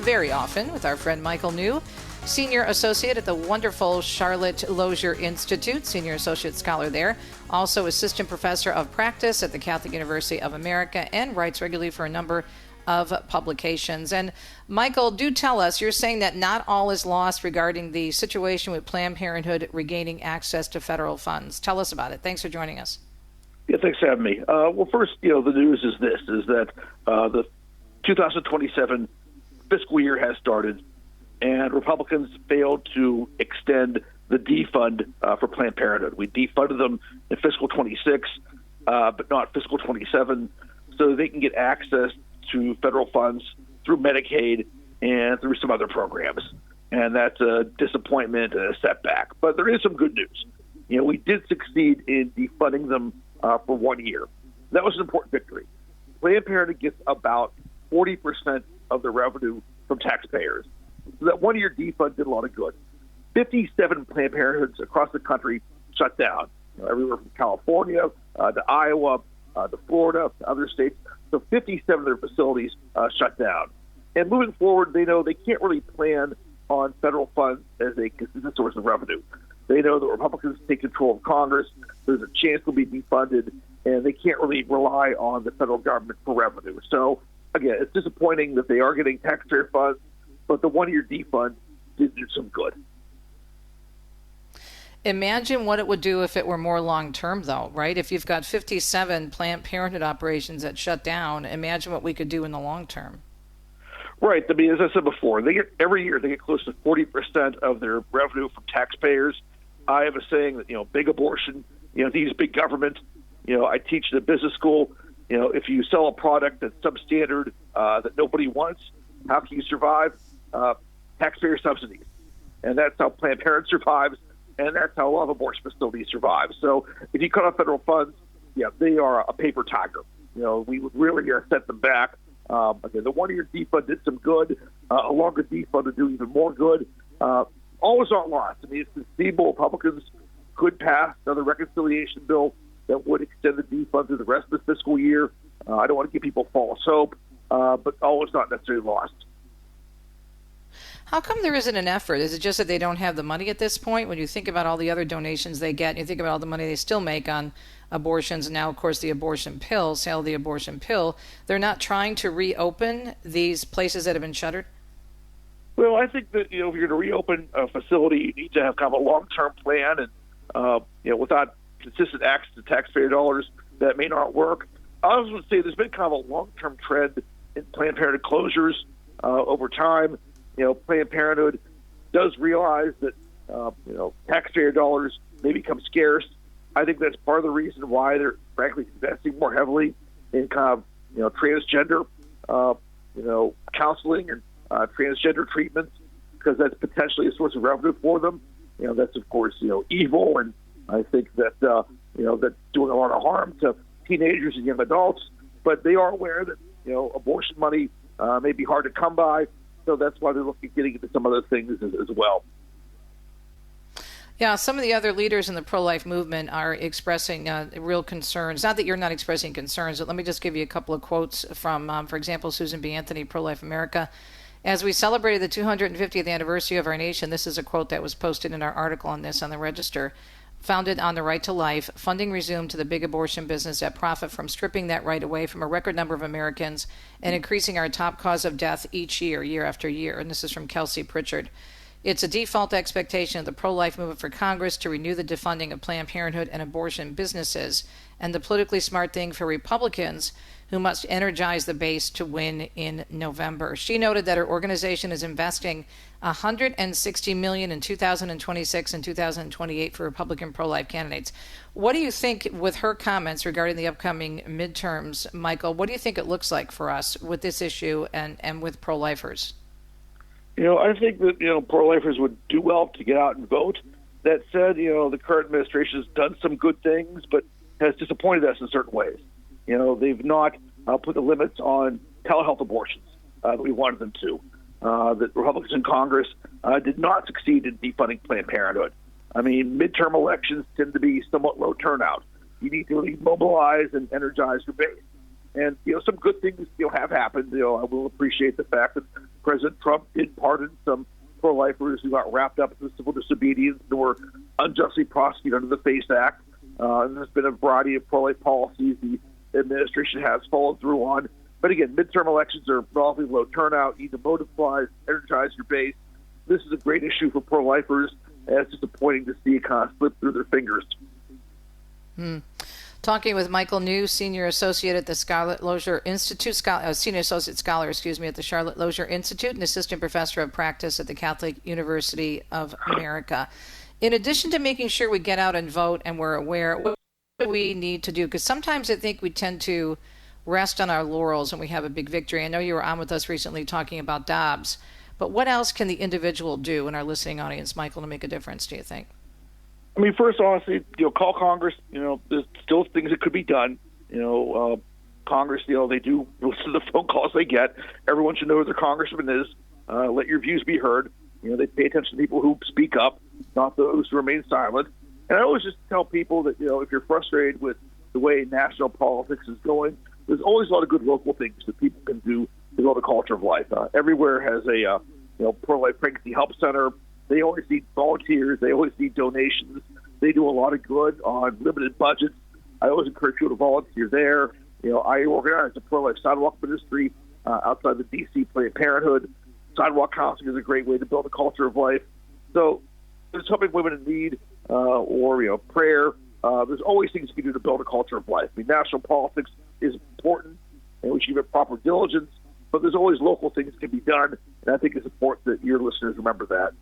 very often with our friend Michael New, Senior Associate at the wonderful Charlotte Lozier Institute, Senior Associate Scholar there, also Assistant Professor of Practice at the Catholic University of America, and writes regularly for a number of publications. And Michael, do tell us, you're saying that not all is lost regarding the situation with Planned Parenthood regaining access to federal funds. Tell us about it. Thanks for joining us. Yeah, thanks for having me. Well, first, the news is this, is that the 2027 fiscal year has started, and Republicans failed to extend the defund for Planned Parenthood. We defunded them in fiscal 26, but not fiscal 27, so they can get access to federal funds through Medicaid and through some other programs. And that's a disappointment and a setback. But there is some good news. We did succeed in defunding them for 1 year. That was an important victory. Planned Parenthood gets about 40% of the revenue from taxpayers. So that 1 year defund did a lot of good. 57 Planned Parenthoods across the country shut down, everywhere from California to Iowa to Florida to other states. So 57 of their facilities shut down. And moving forward, they know they can't really plan on federal funds as a consistent source of revenue. They know that Republicans take control of Congress. There's a chance they'll be defunded, and they can't really rely on the federal government for revenue. So, again, it's disappointing that they are getting taxpayer funds, but the one-year defund did do some good. Imagine what it would do if it were more long-term, though, right? If you've got 57 Planned Parenthood operations that shut down, imagine what we could do in the long term. Right. I mean, as I said before, every year they get close to 40% of their revenue from taxpayers. I have a saying that, big abortion, needs big government. I teach in a business school, if you sell a product that's substandard, that nobody wants, how can you survive? Taxpayer subsidies. And that's how Planned Parenthood survives. And that's how a lot of abortion facilities survive. So if you cut off federal funds, they are a paper tiger. We would really set them back. Again, the one-year defund did some good. A longer defund would do even more good. All is not lost. I mean, it's conceivable Republicans could pass another reconciliation bill that would extend the defund through the rest of the fiscal year. I don't want to give people false hope, but all is not necessarily lost. How come there isn't an effort? Is it just that they don't have the money at this point? When you think about all the other donations they get, and you think about all the money they still make on abortions, and now, of course, the abortion pill, sale of the abortion pill, they're not trying to reopen these places that have been shuttered? Well, I think that, if you're going to reopen a facility, you need to have kind of a long-term plan, and, without consistent access to taxpayer dollars, that may not work. I also would say there's been kind of a long-term trend in Planned Parenthood closures over time. Planned Parenthood does realize that, taxpayer dollars may become scarce. I think that's part of the reason why they're, frankly, investing more heavily in kind of, transgender, counseling and transgender treatments, because that's potentially a source of revenue for them. That's, of course, evil, and I think that, that's doing a lot of harm to teenagers and young adults. But they are aware that, abortion money may be hard to come by. So that's why they're looking at getting into some other things as well. Yeah, some of the other leaders in the pro-life movement are expressing real concerns. Not that you're not expressing concerns, but let me just give you a couple of quotes from, for example, Susan B. Anthony, Pro-Life America. As we celebrated the 250th anniversary of our nation, this is a quote that was posted in our article on this on the Register. Founded on the right to life, funding resumed to the big abortion business that profit from stripping that right away from a record number of Americans and increasing our top cause of death each year, year after year. And this is from Kelsey Pritchard. It's a default expectation of the pro-life movement for Congress to renew the defunding of Planned Parenthood and abortion businesses, and the politically smart thing for Republicans who must energize the base to win in November. She noted that her organization is investing $160 million in 2026 and 2028 for Republican pro-life candidates. What do you think, with her comments regarding the upcoming midterms, Michael, what do you think it looks like for us with this issue and with pro-lifers? I think that, pro-lifers would do well to get out and vote. That said, the current administration has done some good things, but has disappointed us in certain ways. They've not put the limits on telehealth abortions that we wanted them to. The Republicans in Congress did not succeed in defunding Planned Parenthood. I mean, midterm elections tend to be somewhat low turnout. You need to really mobilize and energize your base. And, some good things, have happened. I will appreciate the fact that President Trump did pardon some pro-lifers who got wrapped up in civil disobedience and were unjustly prosecuted under the FACE Act. And there's been a variety of pro-life policies the administration has followed through on. But again, midterm elections are relatively low turnout. You need to mobilize, energize your base. This is a great issue for pro-lifers, and it's disappointing to see it kind of slip through their fingers. Talking with Michael New, Senior Associate at the Charlotte Lozier Institute, Senior Associate Scholar, at the Charlotte Lozier Institute, and Assistant Professor of Practice at the Catholic University of America. In addition to making sure we get out and vote and we're aware, what do we need to do? Because sometimes I think we tend to rest on our laurels when we have a big victory. I know you were on with us recently talking about Dobbs, but what else can the individual do in our listening audience, Michael, to make a difference, do you think? I mean, first, honestly, call Congress. There's still things that could be done. Congress, they do listen to the phone calls they get. Everyone should know who their congressman is. Let your views be heard. They pay attention to people who speak up, not those who remain silent. And I always just tell people that, if you're frustrated with the way national politics is going, there's always a lot of good local things that people can do to build a culture of life. Everywhere has a pro-life pregnancy help center. They always need volunteers. They always need donations. They do a lot of good on limited budgets. I always encourage people to volunteer there. I organize a pro-life sidewalk ministry outside the D.C. Planned Parenthood. Sidewalk counseling is a great way to build a culture of life. So there's helping women in need or prayer. There's always things you can do to build a culture of life. I mean, national politics is important, and we should give it proper diligence, but there's always local things that can be done, and I think it's important that your listeners remember that.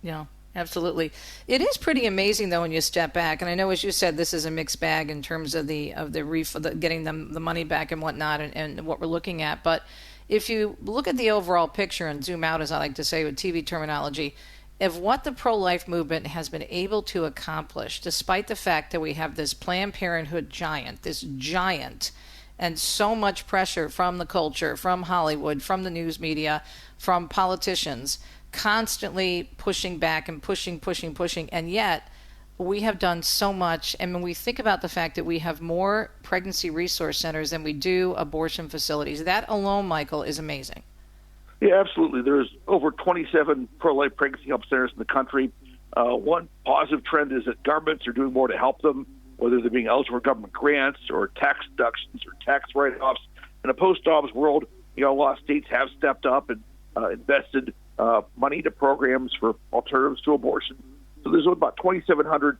Yeah, absolutely. It is pretty amazing, though, when you step back, and I know, as you said, this is a mixed bag in terms of the getting them the money back and whatnot, and what we're looking at, but if you look at the overall picture and zoom out, as I like to say with TV terminology, of what the pro-life movement has been able to accomplish, despite the fact that we have this Planned Parenthood giant, and so much pressure from the culture, from Hollywood, from the news media, from politicians, constantly pushing back and pushing, and yet we have done so much. And when we think about the fact that we have more pregnancy resource centers than we do abortion facilities, that alone, Michael, is amazing. Yeah, absolutely. There's over 27 pro-life pregnancy help centers in the country. One positive trend is that governments are doing more to help them, whether they're being eligible for government grants or tax deductions or tax write-offs. In a post-Dobbs world, a lot of states have stepped up and invested money into programs for alternatives to abortion. So there's about 2,700,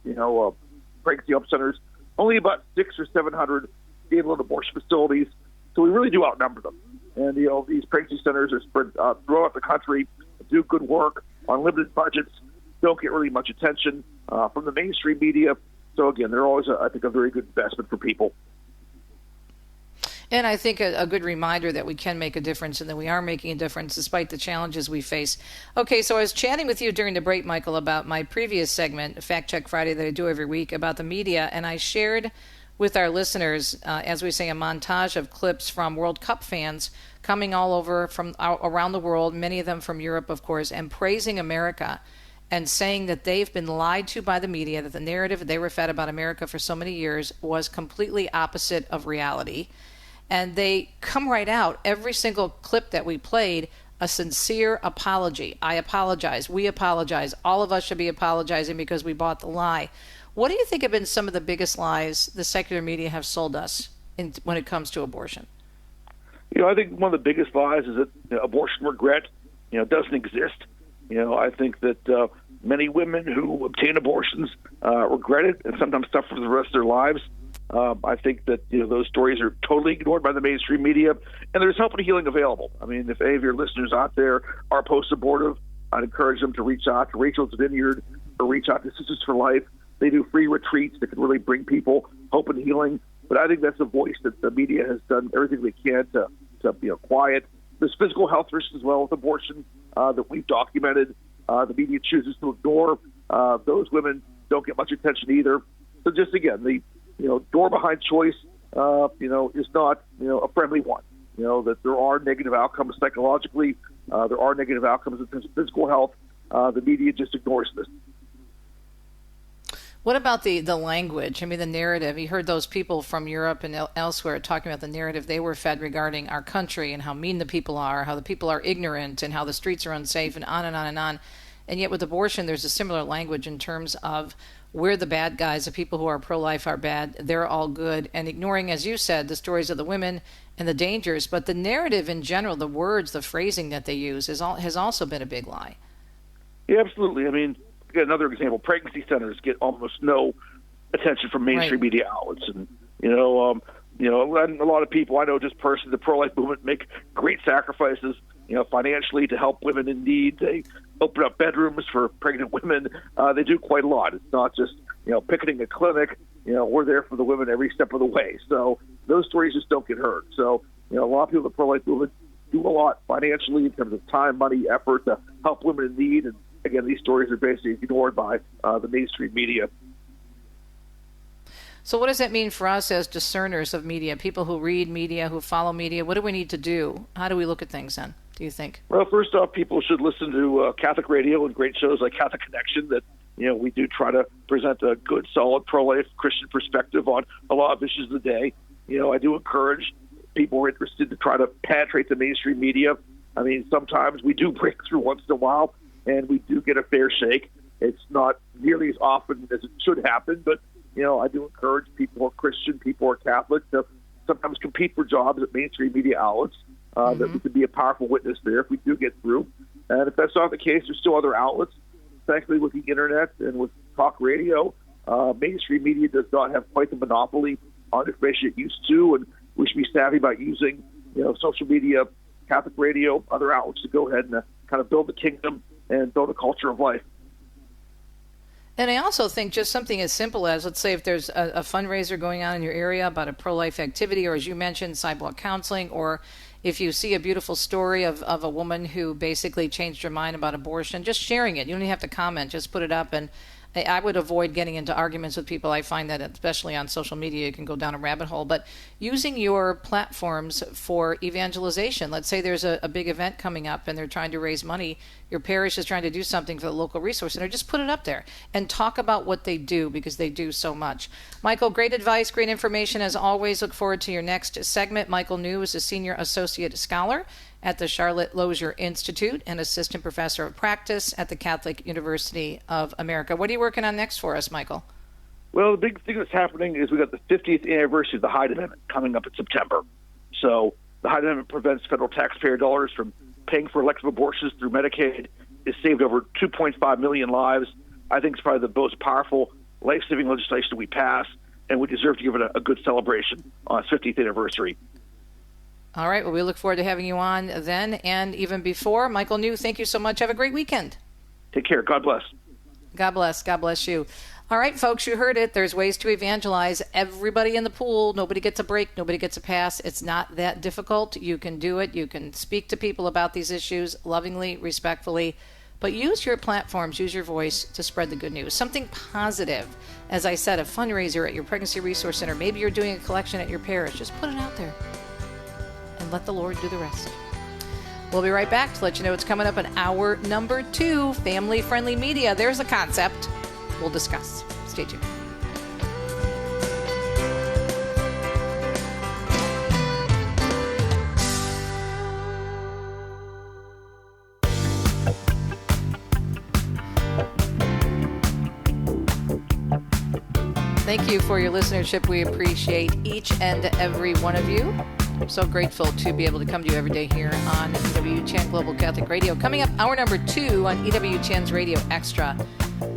pregnancy help centers, only about 600 or 700 standalone abortion facilities. So we really do outnumber them. And, these pregnancy centers are spread throughout the country, do good work on limited budgets, don't get really much attention from the mainstream media. So, again, they're always, I think, a very good investment for people. And I think a good reminder that we can make a difference and that we are making a difference despite the challenges we face. Okay, so I was chatting with you during the break, Michael, about my previous segment, Fact Check Friday, that I do every week about the media, and I shared with our listeners, as we say, a montage of clips from World Cup fans coming all over from around the world, many of them from Europe, of course, and praising America and saying that they've been lied to by the media, that the narrative they were fed about America for so many years was completely opposite of reality. And they come right out, every single clip that we played, a sincere apology. I apologize. We apologize. All of us should be apologizing because we bought the lie. What do you think have been some of the biggest lies the secular media have sold us when it comes to abortion? I think one of the biggest lies is that abortion regret, doesn't exist. I think that many women who obtain abortions regret it and sometimes suffer for the rest of their lives. I think that those stories are totally ignored by the mainstream media, and there's help and healing available. I mean, if any of your listeners out there are post-abortive, I'd encourage them to reach out to Rachel's Vineyard or reach out to Sisters for Life. They do free retreats that can really bring people hope and healing. But I think that's a voice that the media has done everything they can to quiet. There's physical health risks as well with abortion that we've documented. The media chooses to ignore. Those women don't get much attention either. So just again, the door behind choice, is not a friendly one. That there are negative outcomes psychologically. There are negative outcomes in terms of physical health. The media just ignores this. What about the language? I mean, the narrative. You heard those people from Europe and elsewhere talking about the narrative they were fed regarding our country and how mean the people are, how the people are ignorant, and how the streets are unsafe, and on and on and on. And yet with abortion, there's a similar language in terms of we're the bad guys, the people who are pro-life are bad, they're all good, and ignoring, as you said, the stories of the women and the dangers. But the narrative in general, the words, the phrasing that they use has also been a big lie. Yeah, absolutely. I mean, another example, pregnancy centers get almost no attention from mainstream media outlets. And, and a lot of people I know just personally, the pro-life movement make great sacrifices, financially to help women in need. They open up bedrooms for pregnant women. They do quite a lot. It's not just, picketing a clinic. We're there for the women every step of the way. So those stories just don't get heard. So, a lot of people in the pro-life movement do a lot financially in terms of time, money, effort to help women in need. And again, these stories are basically ignored by the mainstream media. So what does that mean for us as discerners of media, people who read media, who follow media? What do we need to do? How do we look at things then, do you think? Well, first off, people should listen to Catholic radio and great shows like Catholic Connection that, we do try to present a good, solid, pro-life Christian perspective on a lot of issues of the day. I do encourage people who are interested to try to penetrate the mainstream media. I mean, sometimes we do break through once in a while, and we do get a fair shake. It's not nearly as often as it should happen, but, I do encourage people who are Christian, people who are Catholic, to sometimes compete for jobs at mainstream media outlets, that we could be a powerful witness there if we do get through. And if that's not the case, there's still other outlets. Thankfully, with the internet and with talk radio, mainstream media does not have quite the monopoly on information it used to, and we should be savvy about using, social media, Catholic radio, other outlets to go ahead and kind of build the kingdom and build a culture of life. And I also think just something as simple as, let's say if there's a fundraiser going on in your area about a pro-life activity, or as you mentioned, sidewalk counseling, or if you see a beautiful story of a woman who basically changed her mind about abortion, just sharing it. You don't even have to comment, just put it up. And I would avoid getting into arguments with people. I find that especially on social media, you can go down a rabbit hole. But using your platforms for evangelization, let's say there's a big event coming up and they're trying to raise money. Your parish is trying to do something for the local resource center. Just put it up there and talk about what they do, because they do so much. Michael, great advice, great information. As always, look forward to your next segment. Michael New is a senior associate scholar at the Charlotte Lozier Institute and assistant professor of practice at the Catholic University of America. What are you working on next for us, Michael? Well, the big thing that's happening is we got the 50th anniversary of the Hyde Amendment coming up in September. So the Hyde Amendment prevents federal taxpayer dollars from paying for elective abortions through Medicaid. It's saved over 2.5 million lives. I think it's probably the most powerful life-saving legislation we pass, and we deserve to give it a good celebration on its 50th anniversary. All right. Well, we look forward to having you on then and even before. Michael New, thank you so much. Have a great weekend. Take care. God bless. God bless. God bless you. All right, folks, you heard it. There's ways to evangelize. Everybody in the pool. Nobody gets a break. Nobody gets a pass. It's not that difficult. You can do it. You can speak to people about these issues lovingly, respectfully. But use your platforms, use your voice to spread the good news. Something positive. As I said, a fundraiser at your pregnancy resource center. Maybe you're doing a collection at your parish. Just put it out there. And let the Lord do the rest. We'll be right back to let you know what's coming up in hour number 2, family-friendly media. There's a concept we'll discuss. Stay tuned. Thank you for your listenership. We appreciate each and every one of you. I'm so grateful to be able to come to you every day here on EWTN Global Catholic Radio. Coming up, hour number 2 on EWTN's Radio Extra.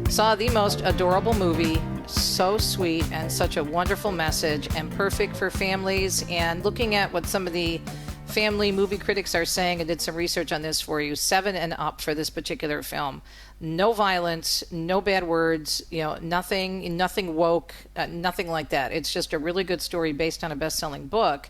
Saw the most adorable movie, so sweet and such a wonderful message and perfect for families. And looking at what some of the family movie critics are saying, I did some research on this for you, 7 and up for this particular film. No violence, no bad words, nothing woke, nothing like that. It's just a really good story based on a best-selling book.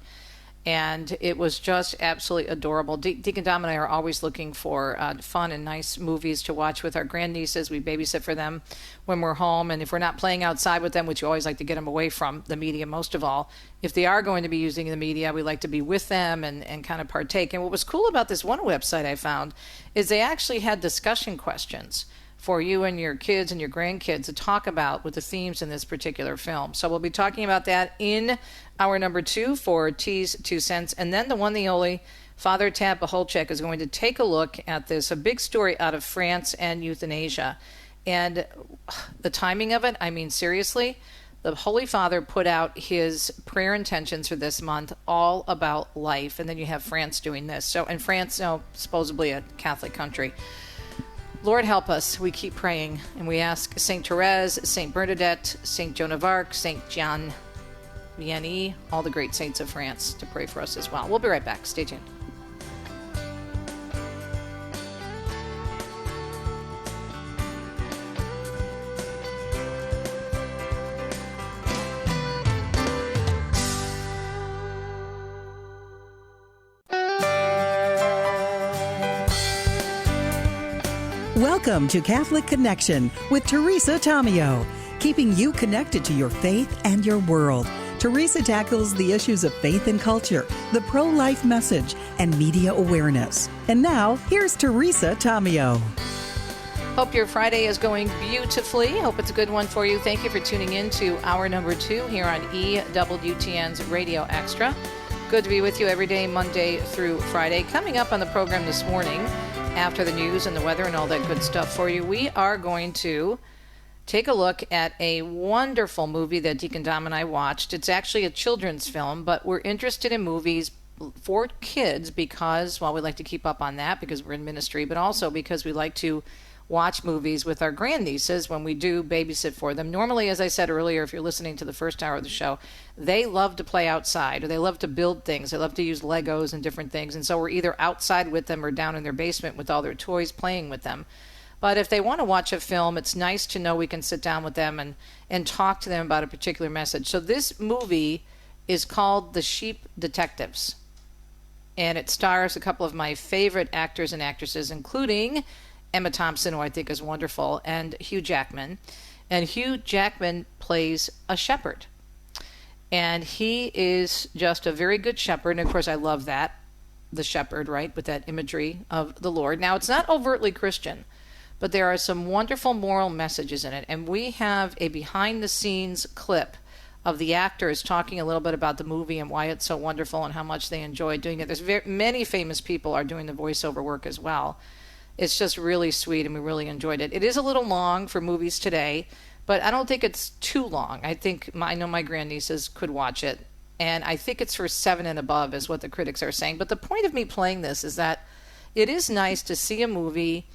And it was just absolutely adorable. Deacon Dom and I are always looking for fun and nice movies to watch with our grandnieces. We babysit for them when we're home. And if we're not playing outside with them, which we always like to get them away from the media most of all, if they are going to be using the media, we like to be with them and kind of partake. And what was cool about this one website I found is they actually had discussion questions for you and your kids and your grandkids to talk about with the themes in this particular film. So we'll be talking about that in hour number 2 for T's 2 cents. And then the one, the only, Father Tad Pacholczyk is going to take a look at this, a big story out of France and euthanasia. And the timing of it, I mean, seriously, the Holy Father put out his prayer intentions for this month all about life. And then you have France doing this. So, and France, supposedly a Catholic country. Lord help us. We keep praying, and we ask St. Therese, St. Bernadette, St. Joan of Arc, St. Jean Vianney, all the great saints of France to pray for us as well. We'll be right back. Stay tuned. Welcome to Catholic Connection with Teresa Tomeo, keeping you connected to your faith and your world. Teresa tackles the issues of faith and culture, the pro-life message, and media awareness. And now, here's Teresa Tomeo. Hope your Friday is going beautifully. Hope it's a good one for you. Thank you for tuning in to hour number 2 here on EWTN's Radio Extra. Good to be with you every day, Monday through Friday. Coming up on the program this morning, after the news and the weather and all that good stuff for you, we are going to take a look at a wonderful movie that Deacon Dom and I watched. It's actually a children's film, but we're interested in movies for kids because, well, we like to keep up on that because we're in ministry, but also because we like to watch movies with our grandnieces when we do babysit for them. Normally, as I said earlier, if you're listening to the first hour of the show, they love to play outside, or they love to build things. They love to use Legos and different things. And so we're either outside with them or down in their basement with all their toys playing with them. But if they want to watch a film, it's nice to know we can sit down with them and talk to them about a particular message. So this movie is called The Sheep Detectives. And it stars a couple of my favorite actors and actresses, including Emma Thompson, who I think is wonderful, and Hugh Jackman. And Hugh Jackman plays a shepherd. And he is just a very good shepherd. And of course, I love that, the shepherd, right, with that imagery of the Lord. Now, it's not overtly Christian, but there are some wonderful moral messages in it. And we have a behind-the-scenes clip of the actors talking a little bit about the movie and why it's so wonderful and how much they enjoy doing it. There's many famous people are doing the voiceover work as well. It's just really sweet, and we really enjoyed it. It is a little long for movies today, but I don't think it's too long. I know my grandnieces could watch it, and I think it's for 7 and above is what the critics are saying. But the point of me playing this is that it is nice to see a movie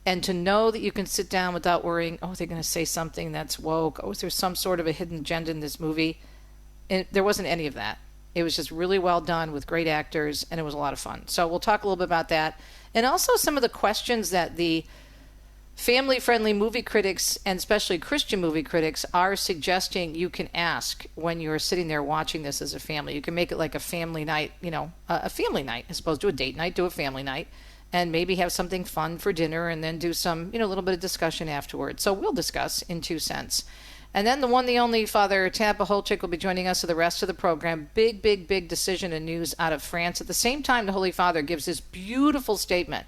and to know that you can sit down without worrying, oh, they're going to say something that's woke. Oh, is there some sort of a hidden agenda in this movie? And there wasn't any of that. It was just really well done with great actors, and it was a lot of fun. So we'll talk a little bit about that. And also some of the questions that the family-friendly movie critics, and especially Christian movie critics, are suggesting you can ask when you're sitting there watching this as a family. You can make it like a family night, a family night as opposed to a date night, do a family night, and maybe have something fun for dinner and then do some, a little bit of discussion afterwards. So we'll discuss in 2 cents. And then the only Father Tab Pacholczyk will be joining us for the rest of the program. Big decision and news out of France. At the same time, the Holy Father gives this beautiful statement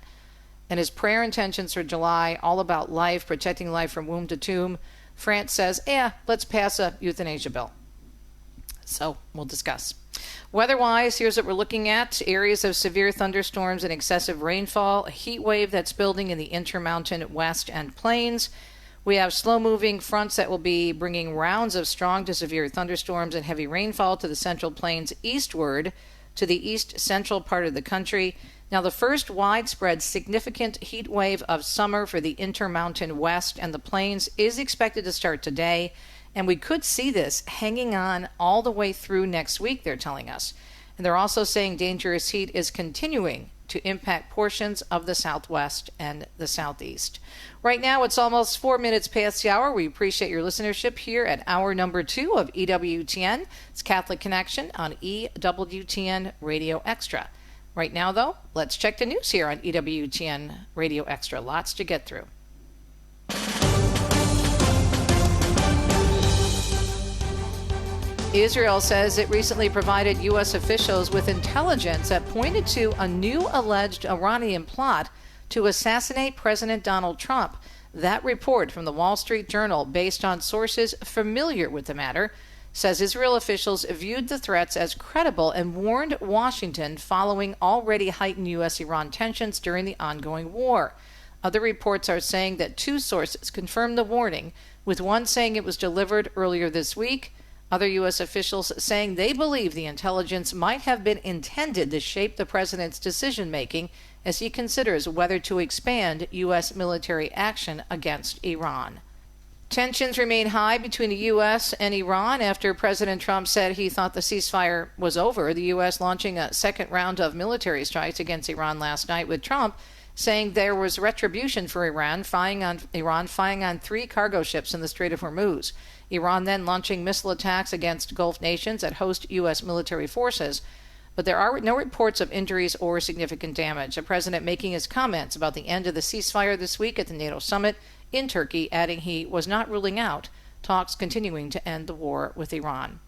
and his prayer intentions for July, all about life, protecting life from womb to tomb. France says, let's pass a euthanasia bill. So we'll discuss. Weather-wise, here's what we're looking at. Areas of severe thunderstorms and excessive rainfall. A heat wave that's building in the Intermountain West and Plains. We have slow-moving fronts that will be bringing rounds of strong to severe thunderstorms and heavy rainfall to the Central Plains eastward to the east-central part of the country. Now, the first widespread significant heat wave of summer for the Intermountain West and the Plains is expected to start today, and we could see this hanging on all the way through next week, they're telling us. And they're also saying dangerous heat is continuing to impact portions of the Southwest and the Southeast. Right now, it's almost 4 minutes past the hour. We appreciate your listenership here at hour number 2 of EWTN. It's Catholic Connection on EWTN Radio Extra. Right now, though, let's check the news here on EWTN Radio Extra. Lots to get through. Israel says it recently provided U.S. officials with intelligence that pointed to a new alleged Iranian plot to assassinate President Donald Trump. That report from the Wall Street Journal, based on sources familiar with the matter, says Israel officials viewed the threats as credible and warned Washington following already heightened U.S.-Iran tensions during the ongoing war. Other reports are saying that 2 sources confirmed the warning, with one saying it was delivered earlier this week. Other U.S. officials saying they believe the intelligence might have been intended to shape the president's decision-making as he considers whether to expand U.S. military action against Iran. Tensions remain high between the U.S. and Iran after President Trump said he thought the ceasefire was over. The U.S. launching a second round of military strikes against Iran last night, with Trump saying there was retribution for Iran firing on 3 cargo ships in the Strait of Hormuz. Iran then launching missile attacks against Gulf nations that host U.S. military forces. But there are no reports of injuries or significant damage. The president making his comments about the end of the ceasefire this week at the NATO summit in Turkey, adding he was not ruling out talks continuing to end the war with Iran.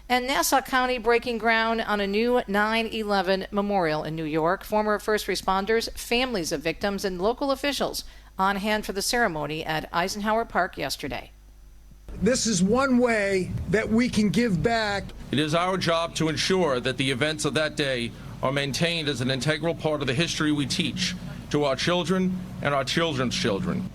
And Nassau County breaking ground on a new 9/11 memorial in New York. Former first responders, families of victims, and local officials on hand for the ceremony at Eisenhower Park yesterday. This is one way that we can give back. It is our job to ensure that the events of that day are maintained as an integral part of the history we teach to our children and our children's children.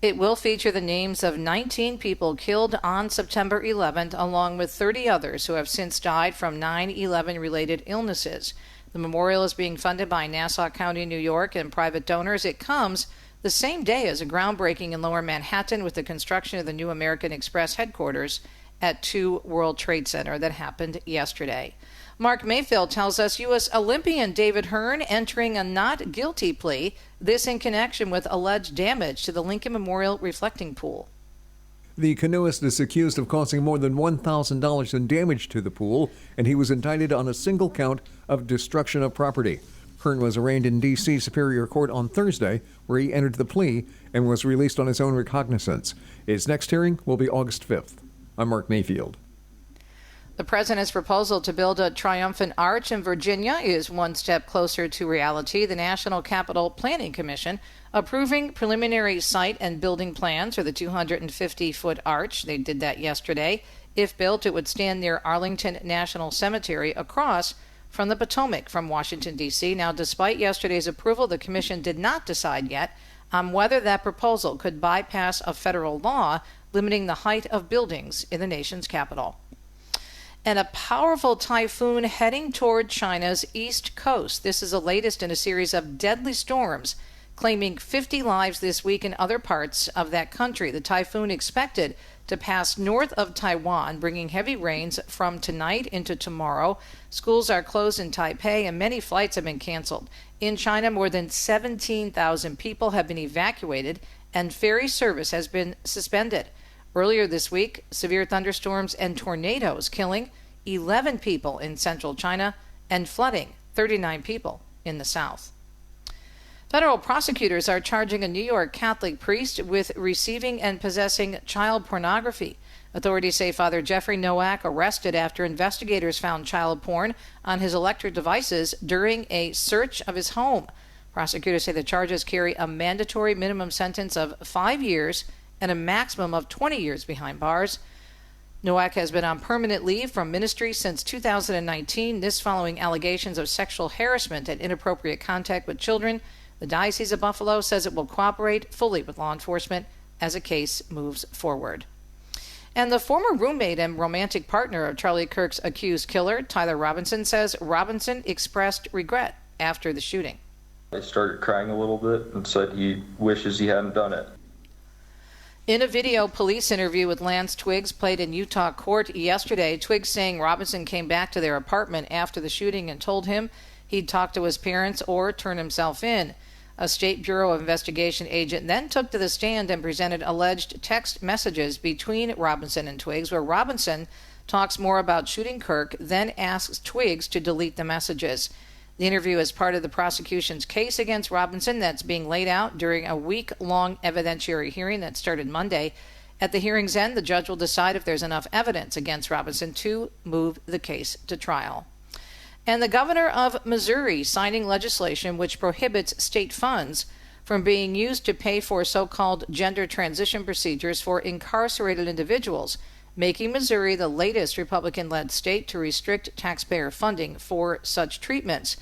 It will feature the names of 19 people killed on September 11th, along with 30 others who have since died from 9/11 related illnesses. The memorial is being funded by Nassau County, New York, and private donors. It comes the same day as a groundbreaking in Lower Manhattan with the construction of the new American Express headquarters at 2 World Trade Center that happened yesterday. Mark Mayfield tells us U.S. Olympian David Hearn entering a not guilty plea, this in connection with alleged damage to the Lincoln Memorial reflecting pool. The canoeist is accused of causing more than $1,000 in damage to the pool, and he was indicted on a single count of destruction of property. Hearn was arraigned in D.C. Superior Court on Thursday, where he entered the plea and was released on his own recognizance. His next hearing will be August 5th. I'm Mark Mayfield. The president's proposal to build a triumphant arch in Virginia is one step closer to reality. The National Capital Planning Commission approving preliminary site and building plans for the 250-foot arch. They did that yesterday. If built, it would stand near Arlington National Cemetery across from the Potomac from Washington, D.C. Now, despite yesterday's approval, the commission did not decide yet on whether that proposal could bypass a federal law limiting the height of buildings in the nation's capital. And a powerful typhoon heading toward China's east coast. This is the latest in a series of deadly storms, claiming 50 lives this week in other parts of that country. The typhoon expected to pass north of Taiwan, bringing heavy rains from tonight into tomorrow. Schools are closed in Taipei, and many flights have been canceled. In China, more than 17,000 people have been evacuated, and ferry service has been suspended. Earlier this week, severe thunderstorms and tornadoes killing 11 people in central China and flooding 39 people in the south. Federal prosecutors are charging a New York Catholic priest with receiving and possessing child pornography. Authorities say Father Jeffrey Nowak arrested after investigators found child porn on his electric devices during a search of his home. Prosecutors say the charges carry a mandatory minimum sentence of 5 years and a maximum of 20 years behind bars. Nowak has been on permanent leave from ministry since 2019, this following allegations of sexual harassment and inappropriate contact with children. The Diocese of Buffalo says it will cooperate fully with law enforcement as a case moves forward. And the former roommate and romantic partner of Charlie Kirk's accused killer, Tyler Robinson, says Robinson expressed regret after the shooting. He started crying a little bit and said he wishes he hadn't done it. In a video police interview with Lance Twiggs played in Utah court yesterday, Twiggs saying Robinson came back to their apartment after the shooting and told him he'd talk to his parents or turn himself in. A State Bureau of Investigation agent then took to the stand and presented alleged text messages between Robinson and Twiggs, where Robinson talks more about shooting Kirk, then asks Twiggs to delete the messages. The interview is part of the prosecution's case against Robinson that's being laid out during a week-long evidentiary hearing that started Monday. At the hearing's end, the judge will decide if there's enough evidence against Robinson to move the case to trial. And the governor of Missouri signing legislation which prohibits state funds from being used to pay for so-called gender transition procedures for incarcerated individuals, making Missouri the latest Republican-led state to restrict taxpayer funding for such treatments.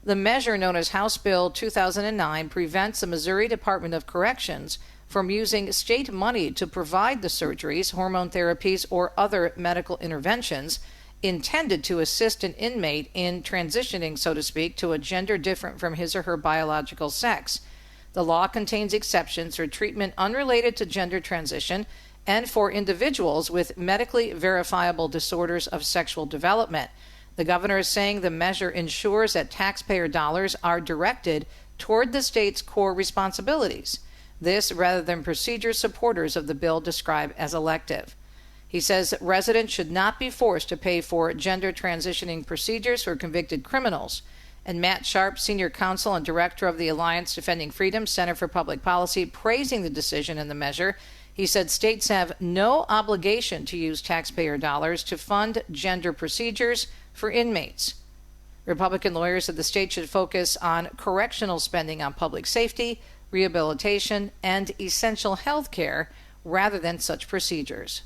The measure, known as House Bill 2009, prevents the Missouri Department of Corrections from using state money to provide the surgeries, hormone therapies, or other medical interventions intended to assist an inmate in transitioning, so to speak, to a gender different from his or her biological sex. The law contains exceptions for treatment unrelated to gender transition and for individuals with medically verifiable disorders of sexual development. The governor is saying the measure ensures that taxpayer dollars are directed toward the state's core responsibilities. This rather than procedure supporters of the bill describe as elective. He says residents should not be forced to pay for gender transitioning procedures for convicted criminals. And Matt Sharp, senior counsel and director of the Alliance Defending Freedom Center for Public Policy, praising the decision and the measure. He said states have no obligation to use taxpayer dollars to fund gender procedures for inmates. Republican lawyers said the state should focus on correctional spending on public safety, rehabilitation, and essential health care rather than such procedures.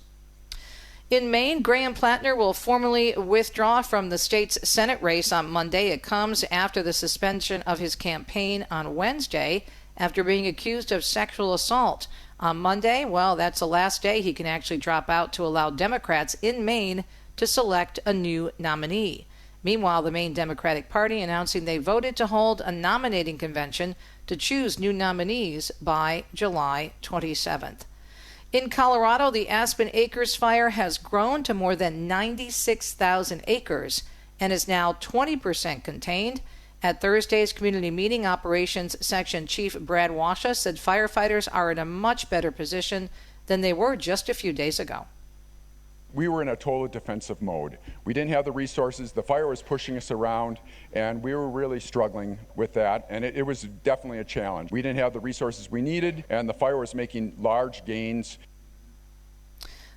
In Maine, Graham Plattner will formally withdraw from the state's Senate race on Monday. It comes after the suspension of his campaign on Wednesday after being accused of sexual assault. On Monday, well, that's the last day he can actually drop out to allow Democrats in Maine to select a new nominee. Meanwhile, the Maine Democratic Party announcing they voted to hold a nominating convention to choose new nominees by July 27th. In Colorado, the Aspen Acres fire has grown to more than 96,000 acres and is now 20% contained. At Thursday's community meeting, Operations Section Chief Brad Washa said firefighters are in a much better position than they were just a few days ago. We were in a total defensive mode. We didn't have the resources. The fire was pushing us around, and we were really struggling with that, and it was definitely a challenge. We didn't have the resources we needed, and the fire was making large gains.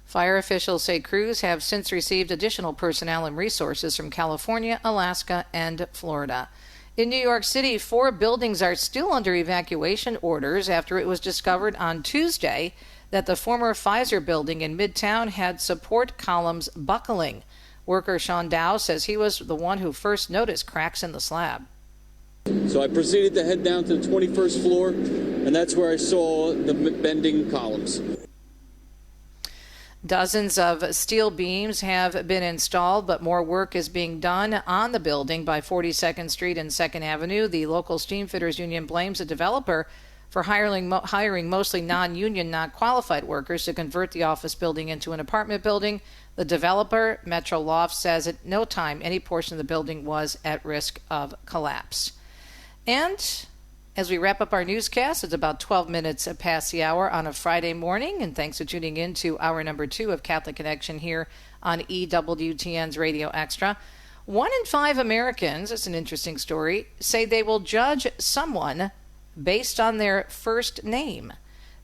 Fire officials say crews have since received additional personnel and resources from California, Alaska, and Florida. In New York City, 4 buildings are still under evacuation orders after it was discovered on Tuesday that the former Pfizer building in Midtown had support columns buckling. Worker Sean Dow says he was the one who first noticed cracks in the slab. So I proceeded to head down to the 21st floor, and that's where I saw the bending columns. Dozens of steel beams have been installed, but more work is being done on the building by 42nd Street and 2nd Avenue. The local steamfitters union blames the developer for hiring mostly non-union, not qualified workers to convert the office building into an apartment building. The developer, Metro Loft, says at no time any portion of the building was at risk of collapse. And as we wrap up our newscast, it's about 12 minutes past the hour on a Friday morning, and thanks for tuning in to hour number 2 of Catholic Connection here on EWTN's Radio Extra. 1 in 5 Americans, it's an interesting story, say they will judge someone based on their first name.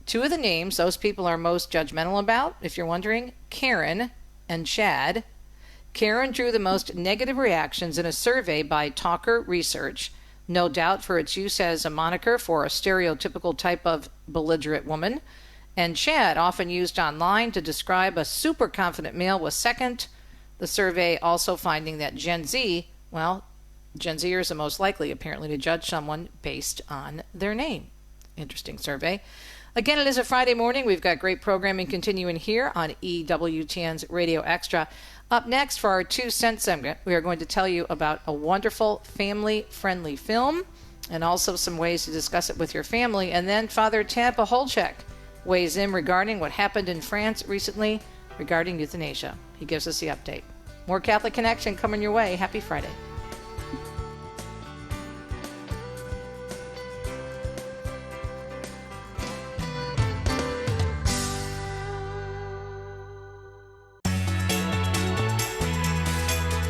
2 of the names those people are most judgmental about, if you're wondering, Karen and Chad. Karen drew the most negative reactions in a survey by Talker Research, no doubt for its use as a moniker for a stereotypical type of belligerent woman. And Chad, often used online to describe a super confident male, was second. The survey also finding that Gen Zers are most likely, apparently, to judge someone based on their name. Interesting survey. Again, it is a Friday morning. We've got great programming continuing here on EWTN's Radio Extra. Up next for our 2 cent segment, we are going to tell you about a wonderful family-friendly film and also some ways to discuss it with your family. And then Father Ted Pacholczyk weighs in regarding what happened in France recently regarding euthanasia. He gives us the update. More Catholic Connection coming your way. Happy Friday.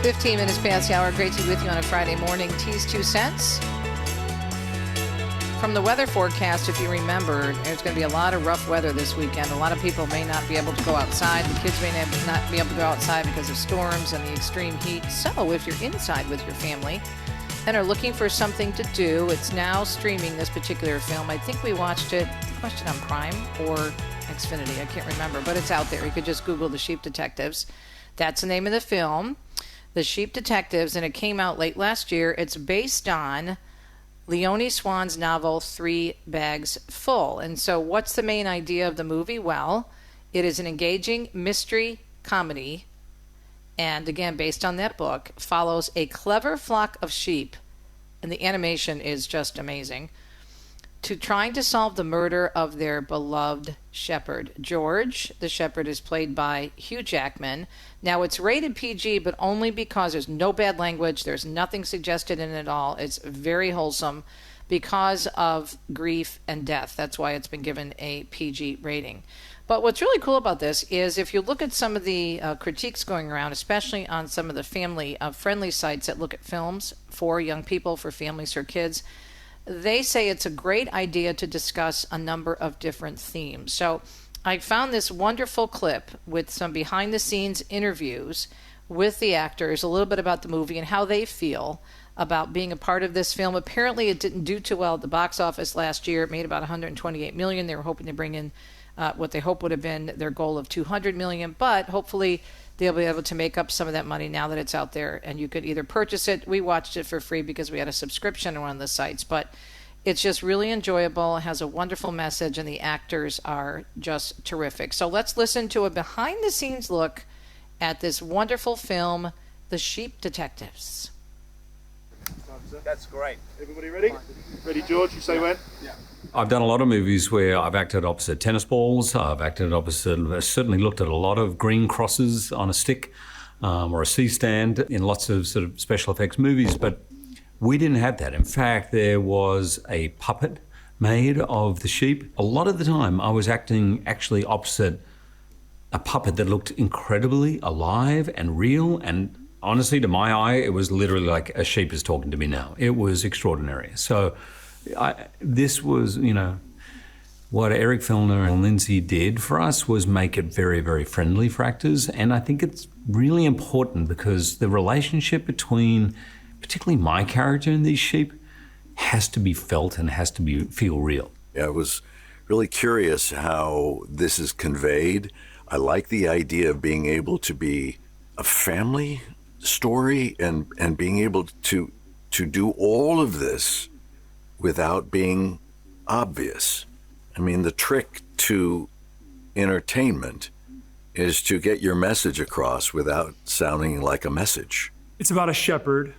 $15 minutes past the hour. Great to be with you on a Friday morning. T's 2 cents. From the weather forecast, if you remember, there's going to be a lot of rough weather this weekend. A lot of people may not be able to go outside. The kids may not be able to go outside because of storms and the extreme heat. So if you're inside with your family and are looking for something to do, it's now streaming, this particular film. I think we watched it, question on Prime or Xfinity. I can't remember, but it's out there. You could just Google The Sheep Detectives. That's the name of the film. The Sheep Detectives, and it came out late last year. It's based on Leonie Swan's novel, 3 Bags Full. And so what's the main idea of the movie? Well, it is an engaging mystery comedy, and again, based on that book, follows a clever flock of sheep, and the animation is just amazing, to trying to solve the murder of their beloved shepherd. George, the shepherd, is played by Hugh Jackman. Now, it's rated PG, but only because there's no bad language. There's nothing suggested in it at all. It's very wholesome because of grief and death. That's why it's been given a PG rating. But what's really cool about this is if you look at some of the critiques going around, especially on some of the family-friendly sites that look at films for young people, for families, for kids, they say it's a great idea to discuss a number of different themes. So I found this wonderful clip with some behind-the-scenes interviews with the actors, a little bit about the movie and how they feel about being a part of this film. Apparently, it didn't do too well at the box office last year. It made about $128 million. They were hoping to bring in what they hope would have been their goal of $200 million, but hopefully they'll be able to make up some of that money now that it's out there, and you could either purchase it. We watched it for free because we had a subscription on one of the sites, but it's just really enjoyable. It has a wonderful message, and the actors are just terrific. So let's listen to a behind-the-scenes look at this wonderful film, The Sheep Detectives. That's great. Everybody ready? Ready, George? You say when? Yeah. I've done a lot of movies where I've acted opposite tennis balls. I've acted opposite, certainly looked at a lot of green crosses on a stick or a C-stand in lots of sort of special effects movies, but we didn't have that. In fact, there was a puppet made of the sheep. A lot of the time I was acting actually opposite a puppet that looked incredibly alive and real, and honestly, to my eye, it was literally like a sheep is talking to me now. It was extraordinary. So this was, what Eric Filner and Lindsay did for us was make it very, very friendly for actors. And I think it's really important because the relationship between particularly my character and these sheep has to be felt and has to feel real. I was really curious how this is conveyed. I like the idea of being able to be a family story and being able to do all of this without being obvious. I mean, the trick to entertainment is to get your message across without sounding like a message. It's about a shepherd.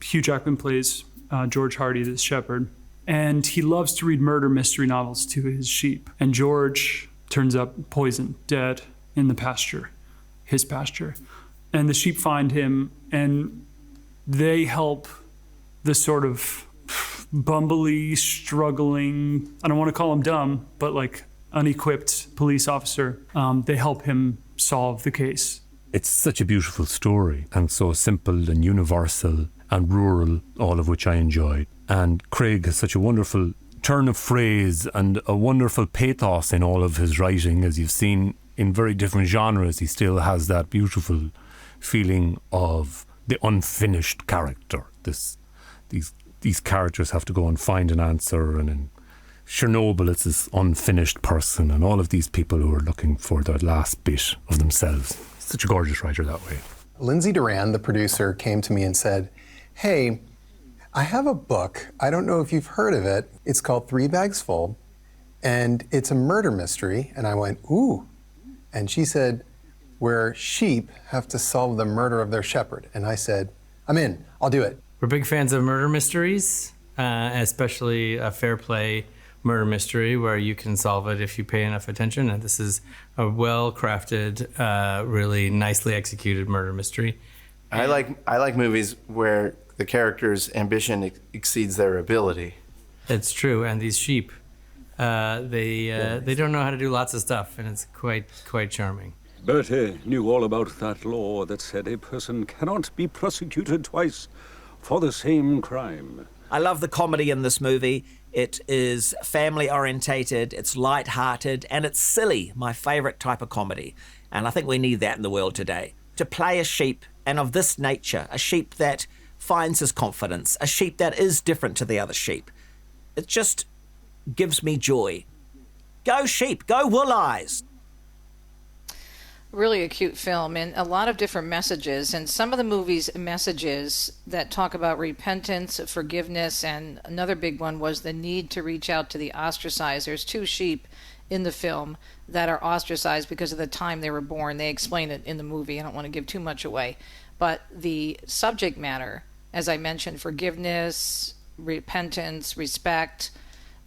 Hugh Jackman plays George Hardy, this shepherd, and he loves to read murder mystery novels to his sheep. And George turns up poisoned, dead in the pasture, his pasture. And the sheep find him, and they help the sort of bumbly, struggling, I don't want to call him dumb, but like unequipped police officer. They help him solve the case. It's such a beautiful story, and so simple and universal and rural, all of which I enjoyed. And Craig has such a wonderful turn of phrase and a wonderful pathos in all of his writing. As you've seen in very different genres, he still has that beautiful feeling of the unfinished character. These characters have to go and find an answer, and in Chernobyl it's this unfinished person, and all of these people who are looking for the last bit of themselves. Such a gorgeous writer that way. Lindsay Duran, the producer, came to me and said, "Hey, I have a book. I don't know if you've heard of it. It's called 3 Bags Full, and it's a murder mystery." And I went, "Ooh." And she said, "where sheep have to solve the murder of their shepherd." And I said, "I'm in. I'll do it." We're big fans of murder mysteries, especially a fair play murder mystery where you can solve it if you pay enough attention. And this is a well-crafted, really nicely executed murder mystery. I like movies where the character's ambition exceeds their ability. It's true, and these sheep, they don't know how to do lots of stuff, and it's quite charming. Bertie knew all about that law that said a person cannot be prosecuted twice for the same crime. I love the comedy in this movie. It is family-orientated, it's light-hearted, and it's silly, my favourite type of comedy. And I think we need that in the world today. To play a sheep, and of this nature, a sheep that finds his confidence, a sheep that is different to the other sheep. It just gives me joy. Go sheep, go wool eyes. Really a cute film, and a lot of different messages, and some of the movie's messages that talk about repentance, forgiveness, and another big one was the need to reach out to the ostracized. There's 2 sheep in the film that are ostracized because of the time they were born. They explain it in the movie. I don't want to give too much away, but the subject matter, as I mentioned, forgiveness, repentance, respect,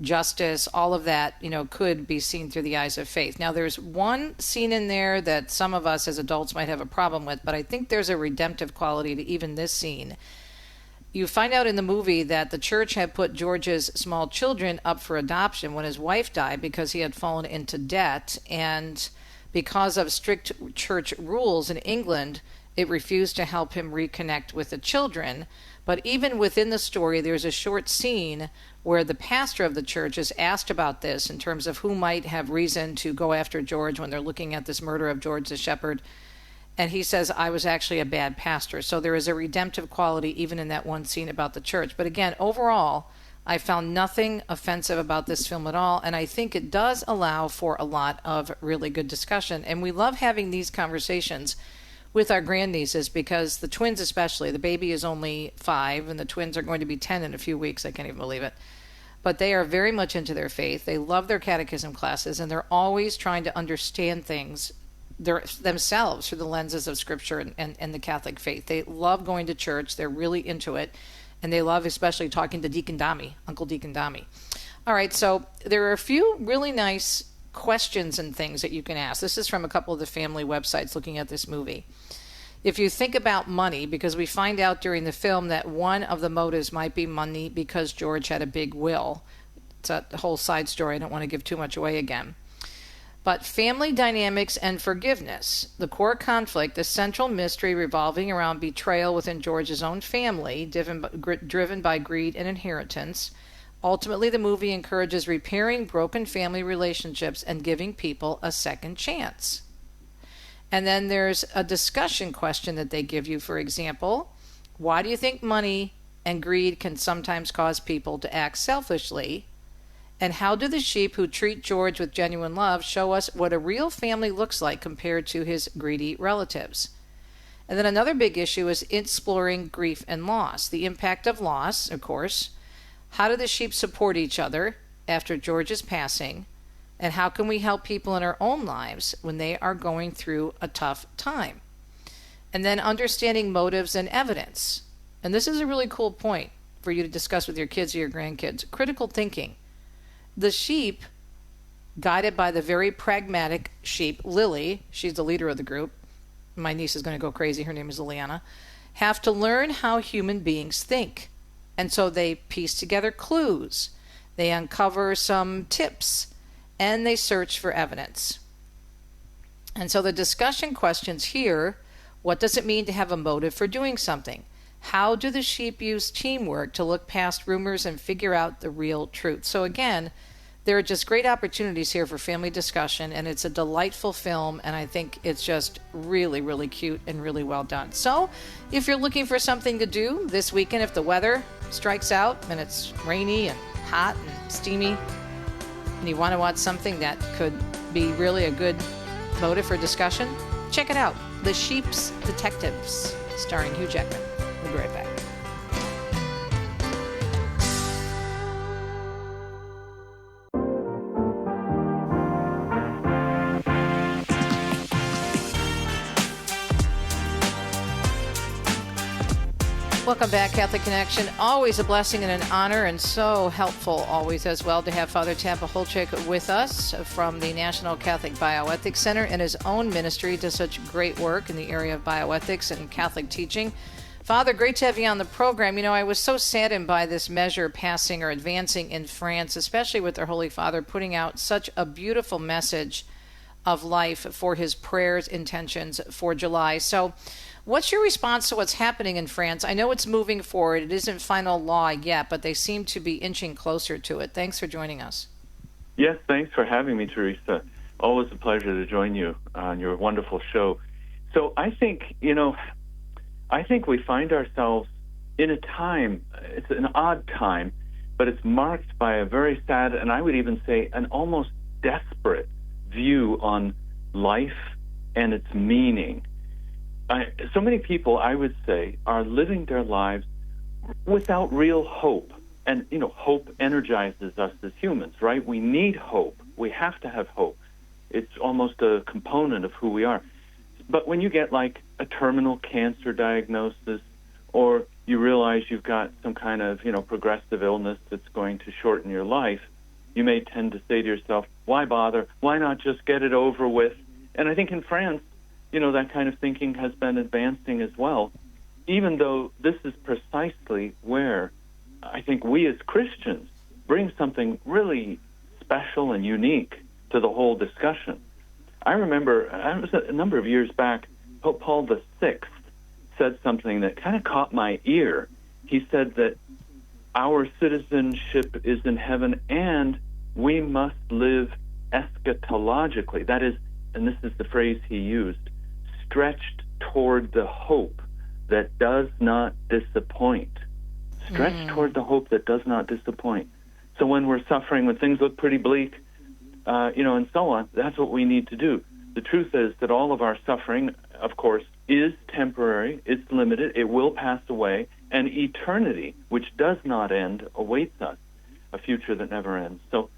justice, all of that, could be seen through the eyes of faith. Now, there's one scene in there that some of us as adults might have a problem with, but I think there's a redemptive quality to even this scene. You find out in the movie that the church had put George's small children up for adoption when his wife died because he had fallen into debt, and because of strict church rules in England, it refused to help him reconnect with the children. But even within the story, there's a short scene where the pastor of the church is asked about this in terms of who might have reason to go after George when they're looking at this murder of George the shepherd. And he says, I was actually a bad pastor. So there is a redemptive quality even in that one scene about the church. But again, overall, I found nothing offensive about this film at all, and I think it does allow for a lot of really good discussion. And we love having these conversations with our grandnieces because the twins especially, the baby is only 5 and the twins are going to be 10 in a few weeks. I can't even believe it. But they are very much into their faith. They love their catechism classes, and they're always trying to understand things themselves through the lenses of Scripture and the Catholic faith. They love going to church. They're really into it. And they love especially talking to Deacon Dami, Uncle Deacon Dami. All right, so there are a few really nice questions and things that you can ask. This is from a couple of the family websites looking at this movie. If you think about money, because we find out during the film that one of the motives might be money because George had a big will. It's a whole side story. I don't want to give too much away again. But family dynamics and forgiveness, the core conflict, the central mystery revolving around betrayal within George's own family, driven by greed and inheritance. Ultimately, the movie encourages repairing broken family relationships and giving people a second chance. And then there's a discussion question that they give you, for example, why do you think money and greed can sometimes cause people to act selfishly? And how do the sheep who treat George with genuine love show us what a real family looks like compared to his greedy relatives? And then another big issue is exploring grief and loss. The impact of loss, of course. How do the sheep support each other after George's passing? And how can we help people in our own lives when they are going through a tough time? And then understanding motives and evidence. And this is a really cool point for you to discuss with your kids or your grandkids. Critical thinking. The sheep, guided by the very pragmatic sheep, Lily, she's the leader of the group. My niece is going to go crazy. Her name is Liliana. Have to learn how human beings think. And so they piece together clues. They uncover some tips. And they search for evidence. And so the discussion questions here, what does it mean to have a motive for doing something? How do the sheep use teamwork to look past rumors and figure out the real truth? So again, there are just great opportunities here for family discussion, and it's a delightful film, and I think it's just really, really cute and really well done. So if you're looking for something to do this weekend, if the weather strikes out and it's rainy and hot and steamy, and you want to watch something that could be really a good motive for discussion, check it out. The Sheep's Detectives, starring Hugh Jackman. We'll be right back. Welcome back, Catholic Connection. Always a blessing and an honor, and so helpful always as well to have Father Pacholczyk with us from the National Catholic Bioethics Center and his own ministry does such great work in the area of bioethics and Catholic teaching. Father, great to have you on the program. You know, I was so saddened by this measure passing or advancing in France, especially with their Holy Father putting out such a beautiful message of life for his prayers intentions for July. So what's your response to what's happening in France? I know it's moving forward. It isn't final law yet, but they seem to be inching closer to it. Thanks for joining us. Yes, thanks for having me, Teresa. Always a pleasure to join you on your wonderful show. So I think we find ourselves in a time, it's an odd time, but it's marked by a very sad, and I would even say an almost desperate view on life and its meaning. So many people, I would say, are living their lives without real hope. And, hope energizes us as humans, right? We need hope. We have to have hope. It's almost a component of who we are. But when you get like a terminal cancer diagnosis, or you realize you've got some kind of, progressive illness that's going to shorten your life, you may tend to say to yourself, why bother? Why not just get it over with? And I think in France, that kind of thinking has been advancing as well, even though this is precisely where I think we as Christians bring something really special and unique to the whole discussion. I remember, it was a number of years back, Pope Paul VI said something that kind of caught my ear. He said that our citizenship is in heaven and we must live eschatologically. That is, and this is the phrase he used, stretched toward the hope that does not disappoint. Stretch toward the hope that does not disappoint. So when we're suffering, when things look pretty bleak, and so on, that's what we need to do. The truth is that all of our suffering, of course, is temporary, it's limited, it will pass away, and eternity, which does not end, awaits us, a future that never ends. So,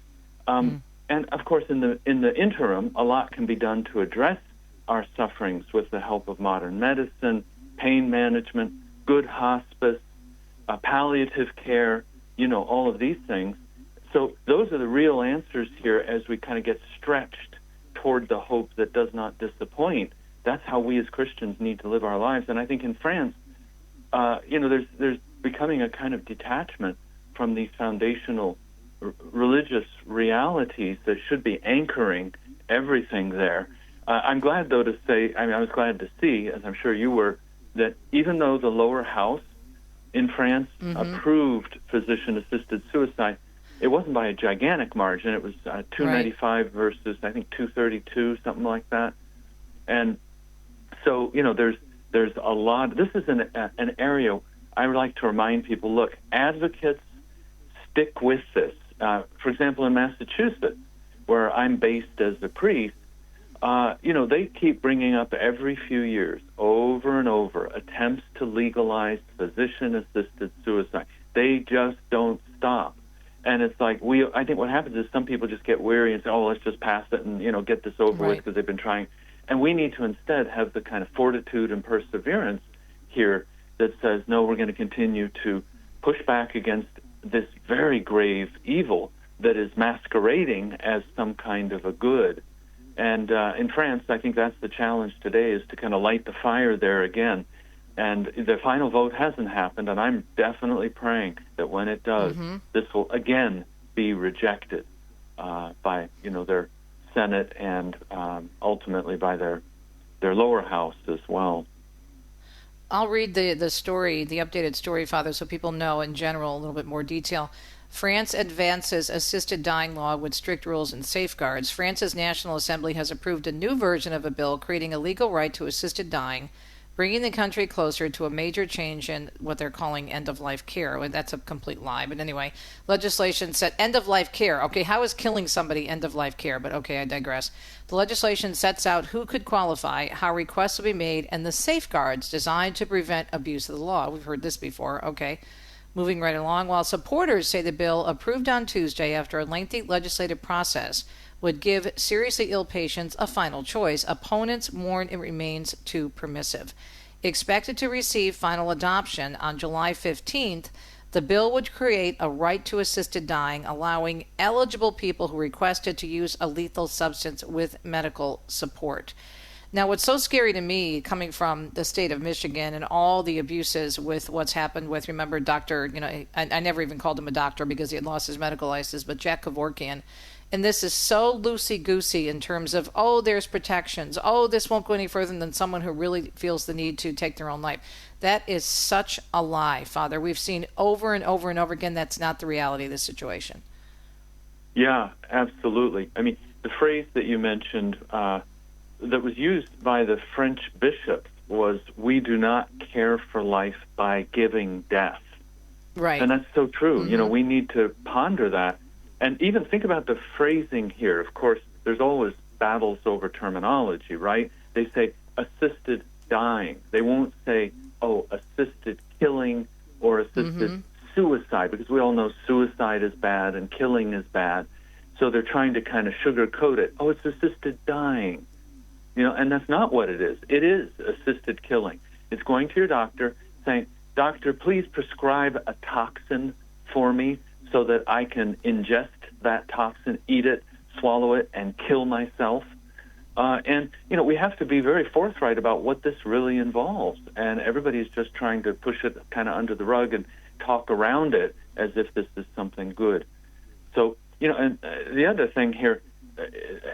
and of course, in the interim, a lot can be done to address our sufferings with the help of modern medicine, pain management, good hospice, palliative care, all of these things. So those are the real answers here as we kind of get stretched toward the hope that does not disappoint. That's how we as Christians need to live our lives. And I think in France, there's becoming a kind of detachment from these foundational religious realities that should be anchoring everything there. I'm glad, though, to say, I was glad to see, as I'm sure you were, that even though the lower house in France approved physician-assisted suicide, it wasn't by a gigantic margin. It was 295 versus, I think, 232, something like that. And so, there's a lot. This is an area I would like to remind people, look, advocates stick with this. For example, in Massachusetts, where I'm based as a priest, they keep bringing up every few years, over and over, attempts to legalize physician-assisted suicide. They just don't stop. And it's like, I think what happens is some people just get weary and say, oh, let's just pass it and, get this over with because they've been trying. And we need to instead have the kind of fortitude and perseverance here that says, no, we're going to continue to push back against this very grave evil that is masquerading as some kind of a good. And in France, I think that's the challenge today, is to kind of light the fire there again. And the final vote hasn't happened, and I'm definitely praying that when it does, this will again be rejected by their Senate and ultimately by their lower house as well. I'll read the story, the updated story, Father, so people know in general a little bit more detail. France advances assisted dying law with strict rules and safeguards. France's National Assembly has approved a new version of a bill creating a legal right to assisted dying, bringing the country closer to a major change in what they're calling end-of-life care. That's a complete lie. But anyway, legislation set end-of-life care. Okay, how is killing somebody end-of-life care? But okay, I digress. The legislation sets out who could qualify, how requests will be made, and the safeguards designed to prevent abuse of the law. We've heard this before. Okay. Moving right along, while supporters say the bill, approved on Tuesday after a lengthy legislative process, would give seriously ill patients a final choice, opponents warn it remains too permissive. Expected to receive final adoption on July 15th, the bill would create a right to assisted dying, allowing eligible people who requested to use a lethal substance with medical support. Now, what's so scary to me, coming from the state of Michigan and all the abuses with what's happened with, remember, Dr., I never even called him a doctor because he had lost his medical license, but Jack Kevorkian. And this is so loosey-goosey in terms of, oh, there's protections. Oh, this won't go any further than someone who really feels the need to take their own life. That is such a lie, Father. We've seen over and over and over again that's not the reality of this situation. Yeah, absolutely. I mean, the phrase that you mentioned that was used by the French bishops was, we do not care for life by giving death. Right. And that's so true. We need to ponder that. And even think about the phrasing here. Of course, there's always battles over terminology, right? They say assisted dying. They won't say, assisted killing or assisted suicide, because we all know suicide is bad and killing is bad. So they're trying to kind of sugarcoat it. Oh, it's assisted dying. And that's not what it is. It is assisted killing. It's going to your doctor saying, doctor, please prescribe a toxin for me so that I can ingest that toxin, eat it, swallow it, and kill myself. And we have to be very forthright about what this really involves. And everybody's just trying to push it kind of under the rug and talk around it as if this is something good. So, and the other thing here,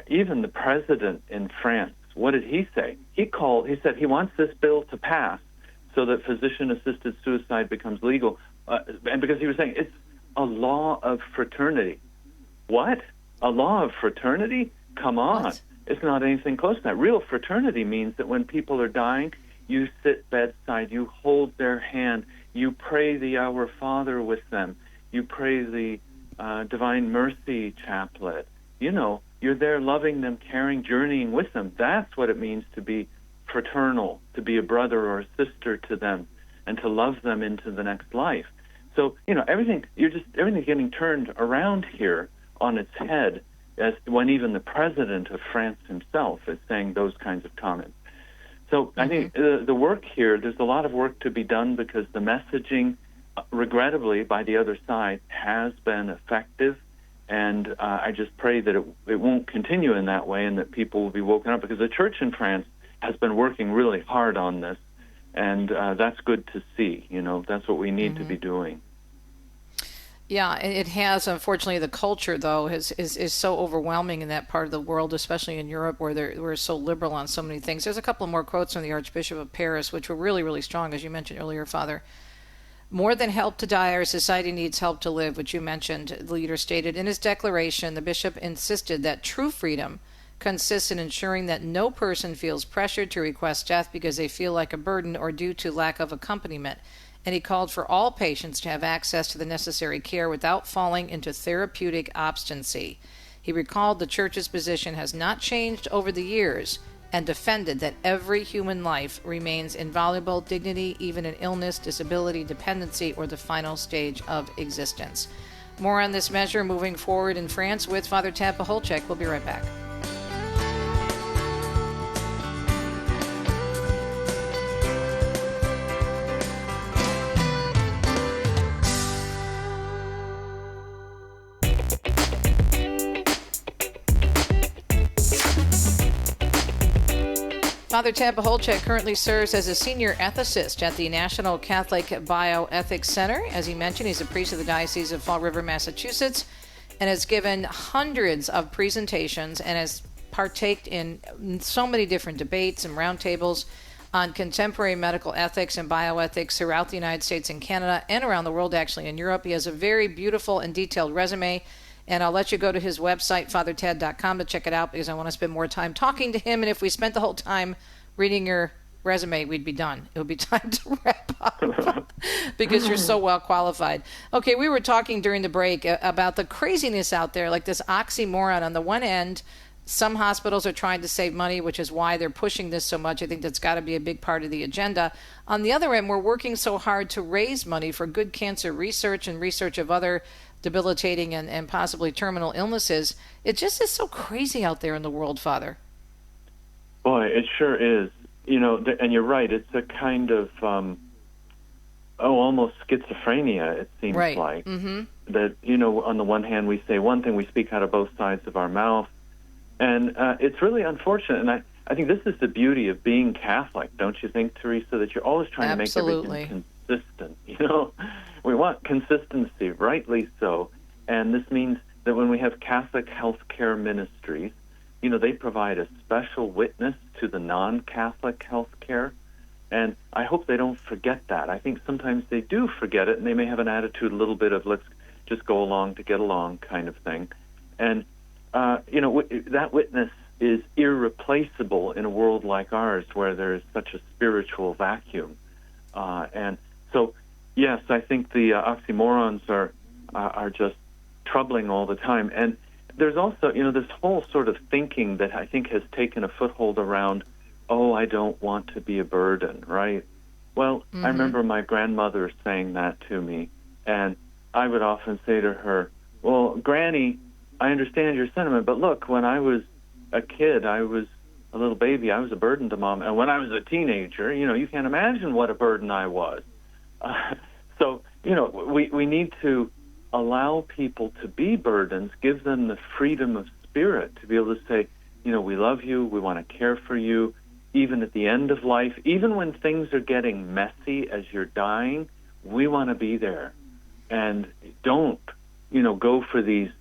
even the president in France, what did he say? He said he wants this bill to pass so that physician-assisted suicide becomes legal. And because he was saying it's a law of fraternity. What? A law of fraternity? Come on. What? It's not anything close to that. Real fraternity means that when people are dying, you sit bedside, you hold their hand, You pray the Our Father with them. You pray the Divine Mercy Chaplet. You know, you're there loving them, caring, journeying with them. That's what it means to be fraternal, to be a brother or a sister to them, and to love them into the next life. So, you know, everything's getting turned around here on its head, as when even the president of France himself is saying those kinds of comments. So I think the work here, there's a lot of work to be done, because the messaging, regrettably, by the other side has been effective. And I just pray that it won't continue in that way, and that people will be woken up, because the church in France has been working really hard on this. And that's good to see. You know, that's what we need to be doing. Yeah, it has. Unfortunately, the culture, though, is so overwhelming in that part of the world, especially in Europe, where we're so liberal on so many things. There's a couple more quotes from the Archbishop of Paris, which were really, really strong, as you mentioned earlier, Father. More than help to die, our society needs help to live, which you mentioned. The leader stated in his declaration, the bishop insisted that true freedom consists in ensuring that no person feels pressured to request death because they feel like a burden or due to lack of accompaniment. And he called for all patients to have access to the necessary care without falling into therapeutic obstinacy. He recalled the Church's position has not changed over the years, and defended that every human life remains inviolable dignity, even in illness, disability, dependency, or the final stage of existence. More on this measure moving forward in France with Father Tad Pacholczyk. We'll be right back. Father Tad Pacholczyk currently serves as a senior ethicist at the National Catholic Bioethics Center. As he mentioned, he's a priest of the Diocese of Fall River, Massachusetts, and has given hundreds of presentations and has partaked in so many different debates and roundtables on contemporary medical ethics and bioethics throughout the United States and Canada, and around the world, actually, in Europe. He has a very beautiful and detailed resume. And I'll let you go to his website, fathertad.com, to check it out, because I want to spend more time talking to him. And if we spent the whole time reading your resume, we'd be done. It would be time to wrap up because you're so well qualified. Okay, we were talking during the break about the craziness out there, like this oxymoron. On the one end, some hospitals are trying to save money, which is why they're pushing this so much. I think that's got to be a big part of the agenda. On the other end, we're working so hard to raise money for good cancer research and research of other debilitating and possibly terminal illnesses. It just is so crazy out there in the world, Father. Boy, it sure is. You know, and you're right. It's a kind of, almost schizophrenia, it seems like. That, you know, on the one hand, we say one thing, we speak out of both sides of our mouth. And it's really unfortunate. And I think this is the beauty of being Catholic, don't you think, Teresa, that you're always trying to make everything consistent. You know, we want consistency, rightly so. And this means that when we have Catholic healthcare ministries, you know, they provide a special witness to the non-Catholic healthcare. And I hope they don't forget that. I think sometimes they do forget it, and they may have an attitude a little bit of let's just go along to get along kind of thing. And, you know, that witness is irreplaceable in a world like ours where there is such a spiritual vacuum. And so, yes, I think the oxymorons are just troubling all the time. And there's also, you know, this whole sort of thinking that I think has taken a foothold around, oh, I don't want to be a burden, right? Well, I remember my grandmother saying that to me, and I would often say to her, well, Granny, I understand your sentiment, but look, when I was a kid, I was a little baby, I was a burden to Mom, and when I was a teenager, you know, you can't imagine what a burden I was. So, you know, we need to allow people to be burdens, give them the freedom of spirit to be able to say, you know, we love you, we want to care for you, even at the end of life, even when things are getting messy as you're dying, we want to be there. And don't, you know, go for these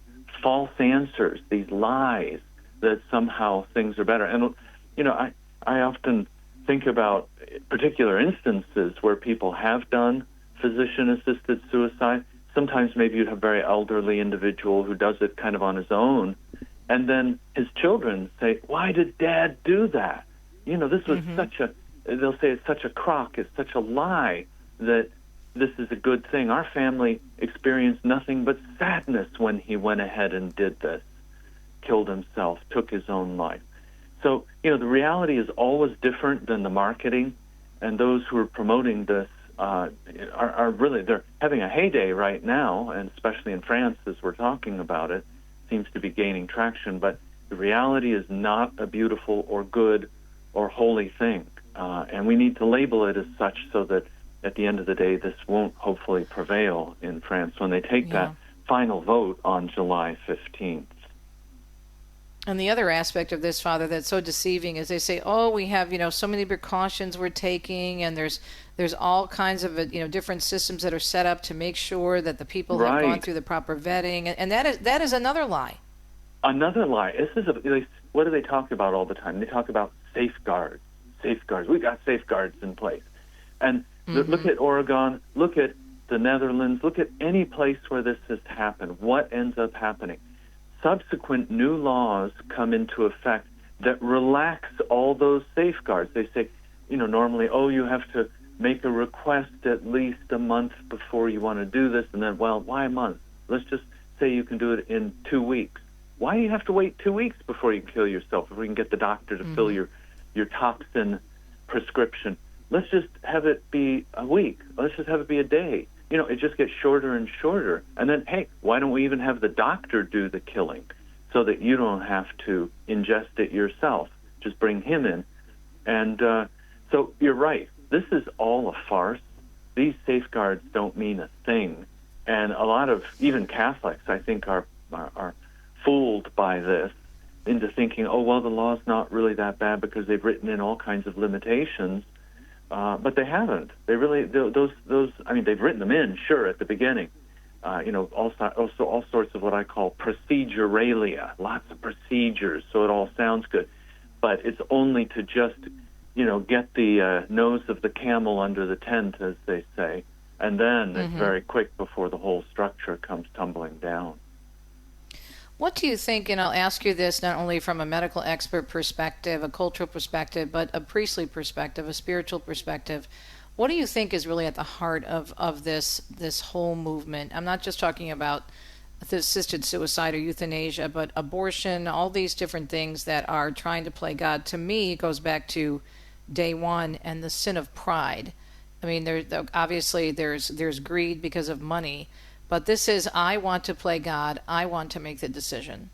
false answers, these lies that somehow things are better. And, you know, I often think about particular instances where people have done physician-assisted suicide. Sometimes maybe you'd have a very elderly individual who does it kind of on his own, and then his children say, why did Dad do that? You know, this was they'll say it's such a crock, it's such a lie that this is a good thing. Our family experienced nothing but sadness when he went ahead and did this, killed himself, took his own life. So, the reality is always different than the marketing, and those who are promoting this are really, they're having a heyday right now, and especially in France, as we're talking about it, seems to be gaining traction. But the reality is not a beautiful or good or holy thing, and we need to label it as such so that at the end of the day, this won't hopefully prevail in France when they take that final vote on July 15th. And the other aspect of this, Father, that's so deceiving is they say, oh, we have, so many precautions we're taking, and there's all kinds of, different systems that are set up to make sure that the people have gone through the proper vetting. And that is another lie. Another lie. What do they talk about all the time? They talk about safeguards. Safeguards. We got safeguards in place. And look at Oregon, look at the Netherlands, look at any place where this has happened. What ends up happening? Subsequent new laws come into effect that relax all those safeguards. They say, normally, you have to make a request at least a month before you want to do this, and then, why a month? Let's just say you can do it in 2 weeks. Why do you have to wait 2 weeks before you kill yourself? If we can get the doctor to fill your toxin prescription, let's just have it be a week. Let's just have it be a day. It just gets shorter and shorter. And then, hey, why don't we even have the doctor do the killing so that you don't have to ingest it yourself? Just bring him in. And so you're right. This is all a farce. These safeguards don't mean a thing. And a lot of even Catholics, I think, are fooled by this into thinking, the law's not really that bad because they've written in all kinds of limitations. But they haven't. They really, those. I mean, they've written them in, sure, at the beginning. Also all sorts of what I call proceduralia, lots of procedures, so it all sounds good. But it's only to just, get the nose of the camel under the tent, as they say, and then it's very quick before the whole structure comes tumbling down. What do you think, and I'll ask you this not only from a medical expert perspective, a cultural perspective, but a priestly perspective, a spiritual perspective, what do you think is really at the heart of this whole movement? I'm not just talking about assisted suicide or euthanasia, but abortion, all these different things that are trying to play God. To me, it goes back to day one and the sin of pride. I mean, obviously there's greed because of money, but this is, I want to play God. I want to make the decision.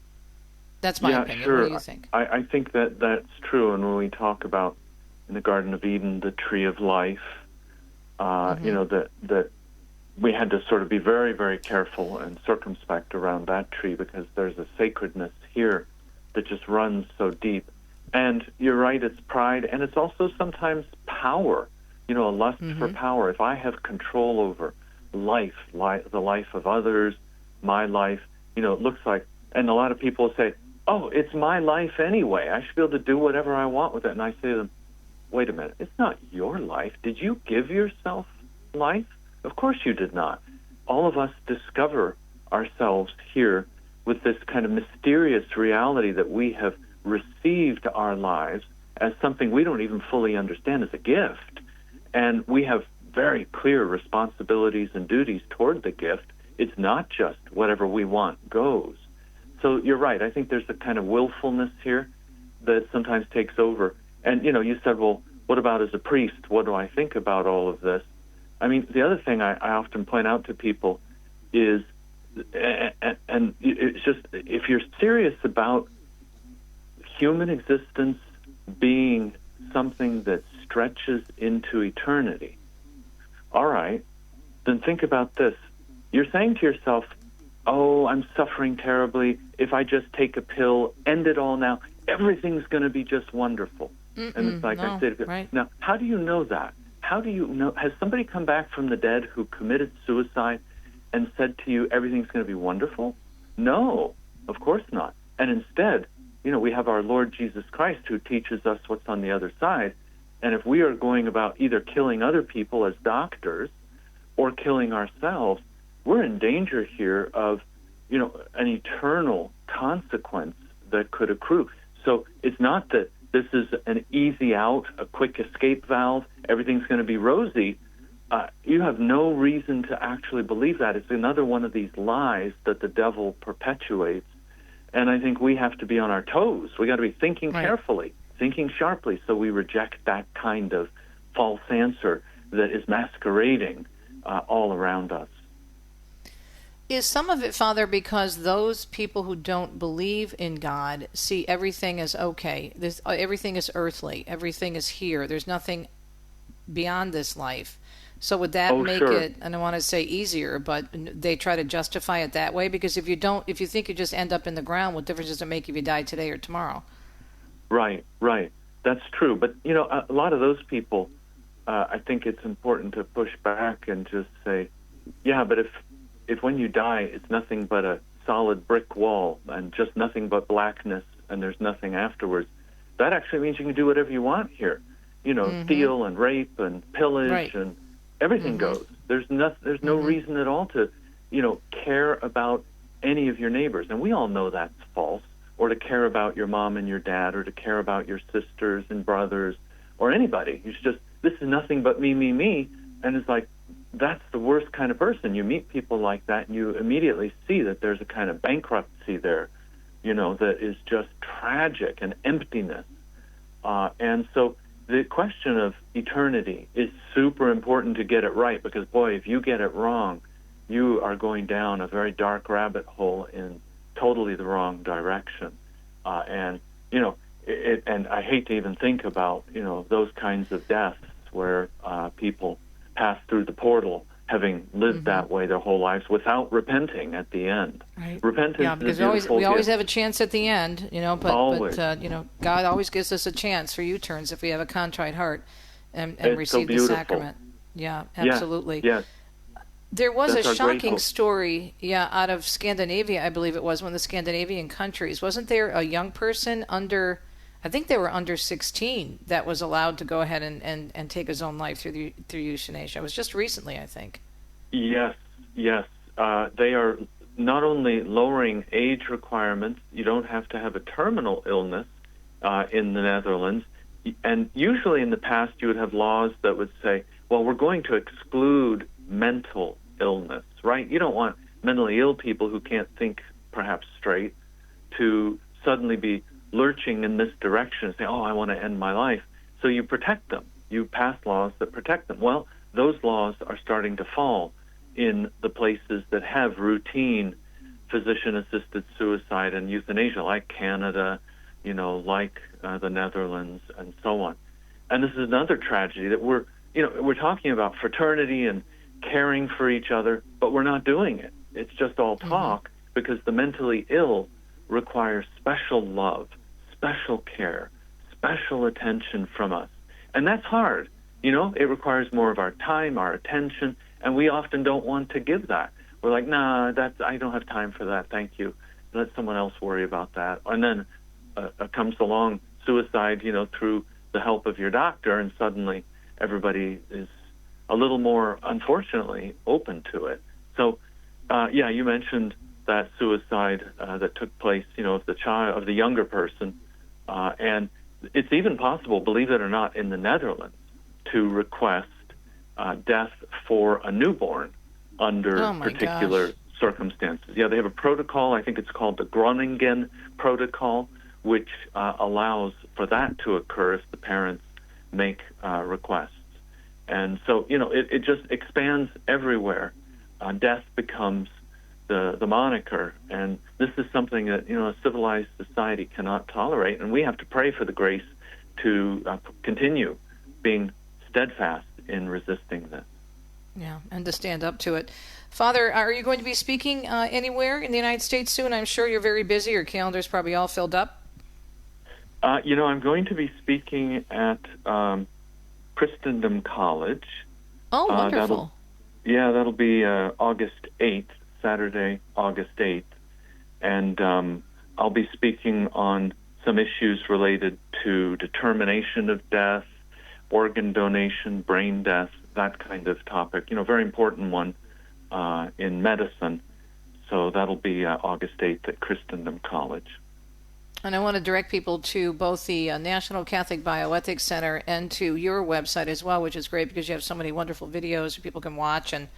That's my opinion. Sure. What do you think? I think that's true. And when we talk about in the Garden of Eden, the tree of life, that we had to sort of be very, very careful and circumspect around that tree because there's a sacredness here that just runs so deep. And you're right, it's pride, and it's also sometimes power, a lust for power. If I have control over life, the life of others, my life, it looks like, and a lot of people say, it's my life anyway. I should be able to do whatever I want with it. And I say to them, wait a minute, it's not your life. Did you give yourself life? Of course you did not. All of us discover ourselves here with this kind of mysterious reality that we have received our lives as something we don't even fully understand as a gift. And we have very clear responsibilities and duties toward the gift. It's not just whatever we want goes. So you're right. I think there's a kind of willfulness here that sometimes takes over. And, you said, well, what about as a priest? What do I think about all of this? I mean, the other thing I often point out to people is, and it's just, if you're serious about human existence being something that stretches into eternity, all right, then think about this. You're saying to yourself, I'm suffering terribly. If I just take a pill, end it all now, everything's going to be just wonderful. And it's like I said, right. Now, how do you know that? How do you know? Has somebody come back from the dead who committed suicide and said to you, everything's going to be wonderful? No, of course not. And instead, we have our Lord Jesus Christ who teaches us what's on the other side. And if we are going about either killing other people as doctors or killing ourselves, we're in danger here of, an eternal consequence that could accrue. So it's not that this is an easy out, a quick escape valve, everything's going to be rosy. you have no reason to actually believe that. It's another one of these lies that the devil perpetuates. And I think we have to be on our toes. We got to be thinking carefully, thinking sharply, so we reject that kind of false answer that is masquerading all around us. Is some of it, Father, because those people who don't believe in God see everything as okay? Everything is earthly. Everything is here. There's nothing beyond this life. So would that make it, and I want to say easier, but they try to justify it that way? Because if you think you just end up in the ground, what difference does it make if you die today or tomorrow? Right. That's true. But, a lot of those people, I think it's important to push back and just say, yeah, but if when you die, it's nothing but a solid brick wall and just nothing but blackness and there's nothing afterwards, that actually means you can do whatever you want here. Steal and rape and pillage and everything goes. There's no reason at all to, care about any of your neighbors. And we all know that's false. Or to care about your mom and your dad, or to care about your sisters and brothers, or anybody. It's just, this is nothing but me, me, me. And it's like, that's the worst kind of person. You meet people like that, and you immediately see that there's a kind of bankruptcy there, that is just tragic and emptiness. And so the question of eternity is super important to get it right, because, boy, if you get it wrong, you are going down a very dark rabbit hole in totally the wrong direction. And I hate to even think about, those kinds of deaths where people pass through the portal having lived that way their whole lives without repenting at the end. Right. Repentance because is we always have a chance at the end, but God always gives us a chance for U-turns if we have a contrite heart and receive the sacrament. Yeah, absolutely. Yes. There was That's a our great shocking hope. story, out of Scandinavia, I believe it was, one of the Scandinavian countries. Wasn't there a young person under 16, that was allowed to go ahead and take his own life through euthanasia? It was just recently, I think. Yes. They are not only lowering age requirements, you don't have to have a terminal illness in the Netherlands. And usually in the past you would have laws that would say, well, we're going to exclude mental illness, right? You don't want mentally ill people who can't think perhaps straight to suddenly be lurching in this direction and say, oh, I want to end my life. So you protect them. You pass laws that protect them. Well, those laws are starting to fall in the places that have routine physician-assisted suicide and euthanasia, like Canada, like the Netherlands, and so on. And this is another tragedy that we're talking about fraternity and caring for each other, but we're not doing it. It's just all talk, because the mentally ill require special love, special care, special attention from us. And that's hard. It requires more of our time, our attention, and we often don't want to give that. We're like, nah, I don't have time for that, thank you. Let someone else worry about that. And then comes along suicide, through the help of your doctor, and suddenly everybody is a little more, unfortunately, open to it. So, you mentioned that suicide that took place, of the younger person, and it's even possible, believe it or not, in the Netherlands, to request death for a newborn under particular circumstances. Yeah, they have a protocol. I think it's called the Groningen Protocol, which allows for that to occur if the parents make requests. And so, it just expands everywhere. Death becomes the moniker, and this is something that, a civilized society cannot tolerate, and we have to pray for the grace to continue being steadfast in resisting this. Yeah, and to stand up to it. Father, are you going to be speaking anywhere in the United States soon? I'm sure you're very busy. Your calendar's probably all filled up. I'm going to be speaking at Christendom College. Oh, wonderful. That'll be August 8th, Saturday, August 8th. And I'll be speaking on some issues related to determination of death, organ donation, brain death, that kind of topic. Very important one in medicine. So that'll be August 8th at Christendom College. And I want to direct people to both the National Catholic Bioethics Center and to your website as well, which is great because you have so many wonderful videos that people can watch and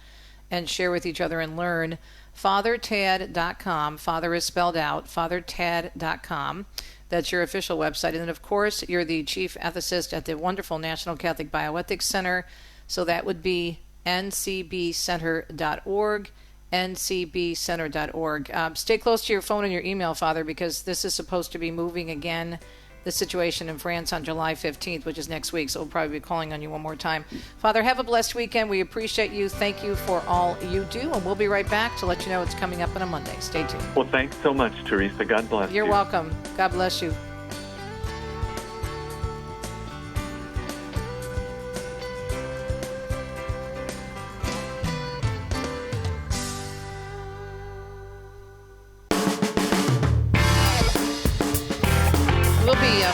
share with each other and learn. FatherTad.com. Father is spelled out. FatherTad.com. That's your official website. And then, of course, you're the chief ethicist at the wonderful National Catholic Bioethics Center. So that would be ncbcenter.org. ncbcenter.org. Stay close to your phone and your email, Father, because this is supposed to be moving again, the situation in France on July 15th, which is next week, so we'll probably be calling on you one more time. Father, have a blessed weekend. We appreciate you. Thank you for all you do, and we'll be right back to let you know what's coming up on a Monday. Stay tuned. Well, thanks so much, Teresa. God bless you. You're welcome. God bless you.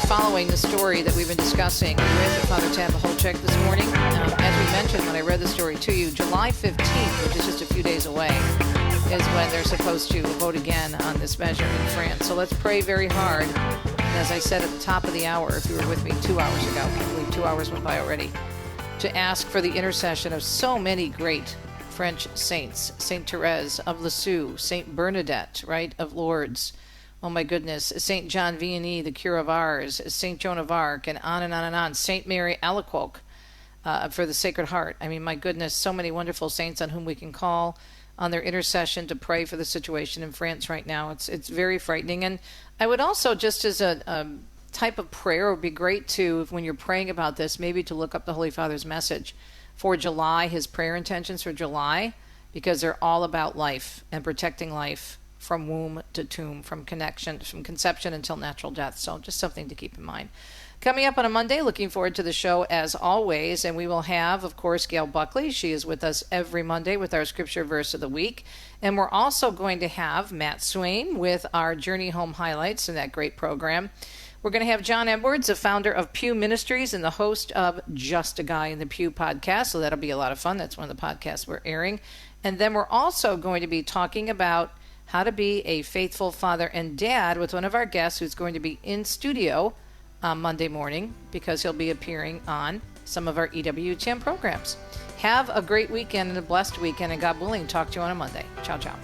Following the story that we've been discussing with Father Pacholczyk this morning. As we mentioned when I read the story to you, July 15th, which is just a few days away, is when they're supposed to vote again on this measure in France. So let's pray very hard. And as I said at the top of the hour, if you were with me 2 hours ago, I can't believe 2 hours went by already, to ask for the intercession of so many great French saints. Saint Therese of Lisieux, Saint Bernadette, right, of Lourdes. Oh my goodness, St. John Vianney, the Cure of Ars, St. Joan of Arc, and on and on and on. St. Mary Alacoque for the Sacred Heart. I mean, my goodness, so many wonderful saints on whom we can call on their intercession to pray for the situation in France right now. It's very frightening. And I would also, just as a type of prayer, it would be great to, when you're praying about this, maybe to look up the Holy Father's message for July, his prayer intentions for July, because they're all about life and protecting life from womb to tomb, from conception until natural death. So just something to keep in mind. Coming up on a Monday, looking forward to the show as always, and we will have, of course, Gail Buckley. She is with us every Monday with our scripture verse of the week. And we're also going to have Matt Swain with our Journey Home highlights in that great program. We're going to have John Edwards, the founder of Pew Ministries and the host of Just a Guy in the Pew podcast. So that'll be a lot of fun. That's one of the podcasts we're airing. And then we're also going to be talking about how to be a faithful father and dad with one of our guests who's going to be in studio on Monday morning because he'll be appearing on some of our EWTN programs. Have a great weekend and a blessed weekend, and God willing, talk to you on a Monday. Ciao, ciao.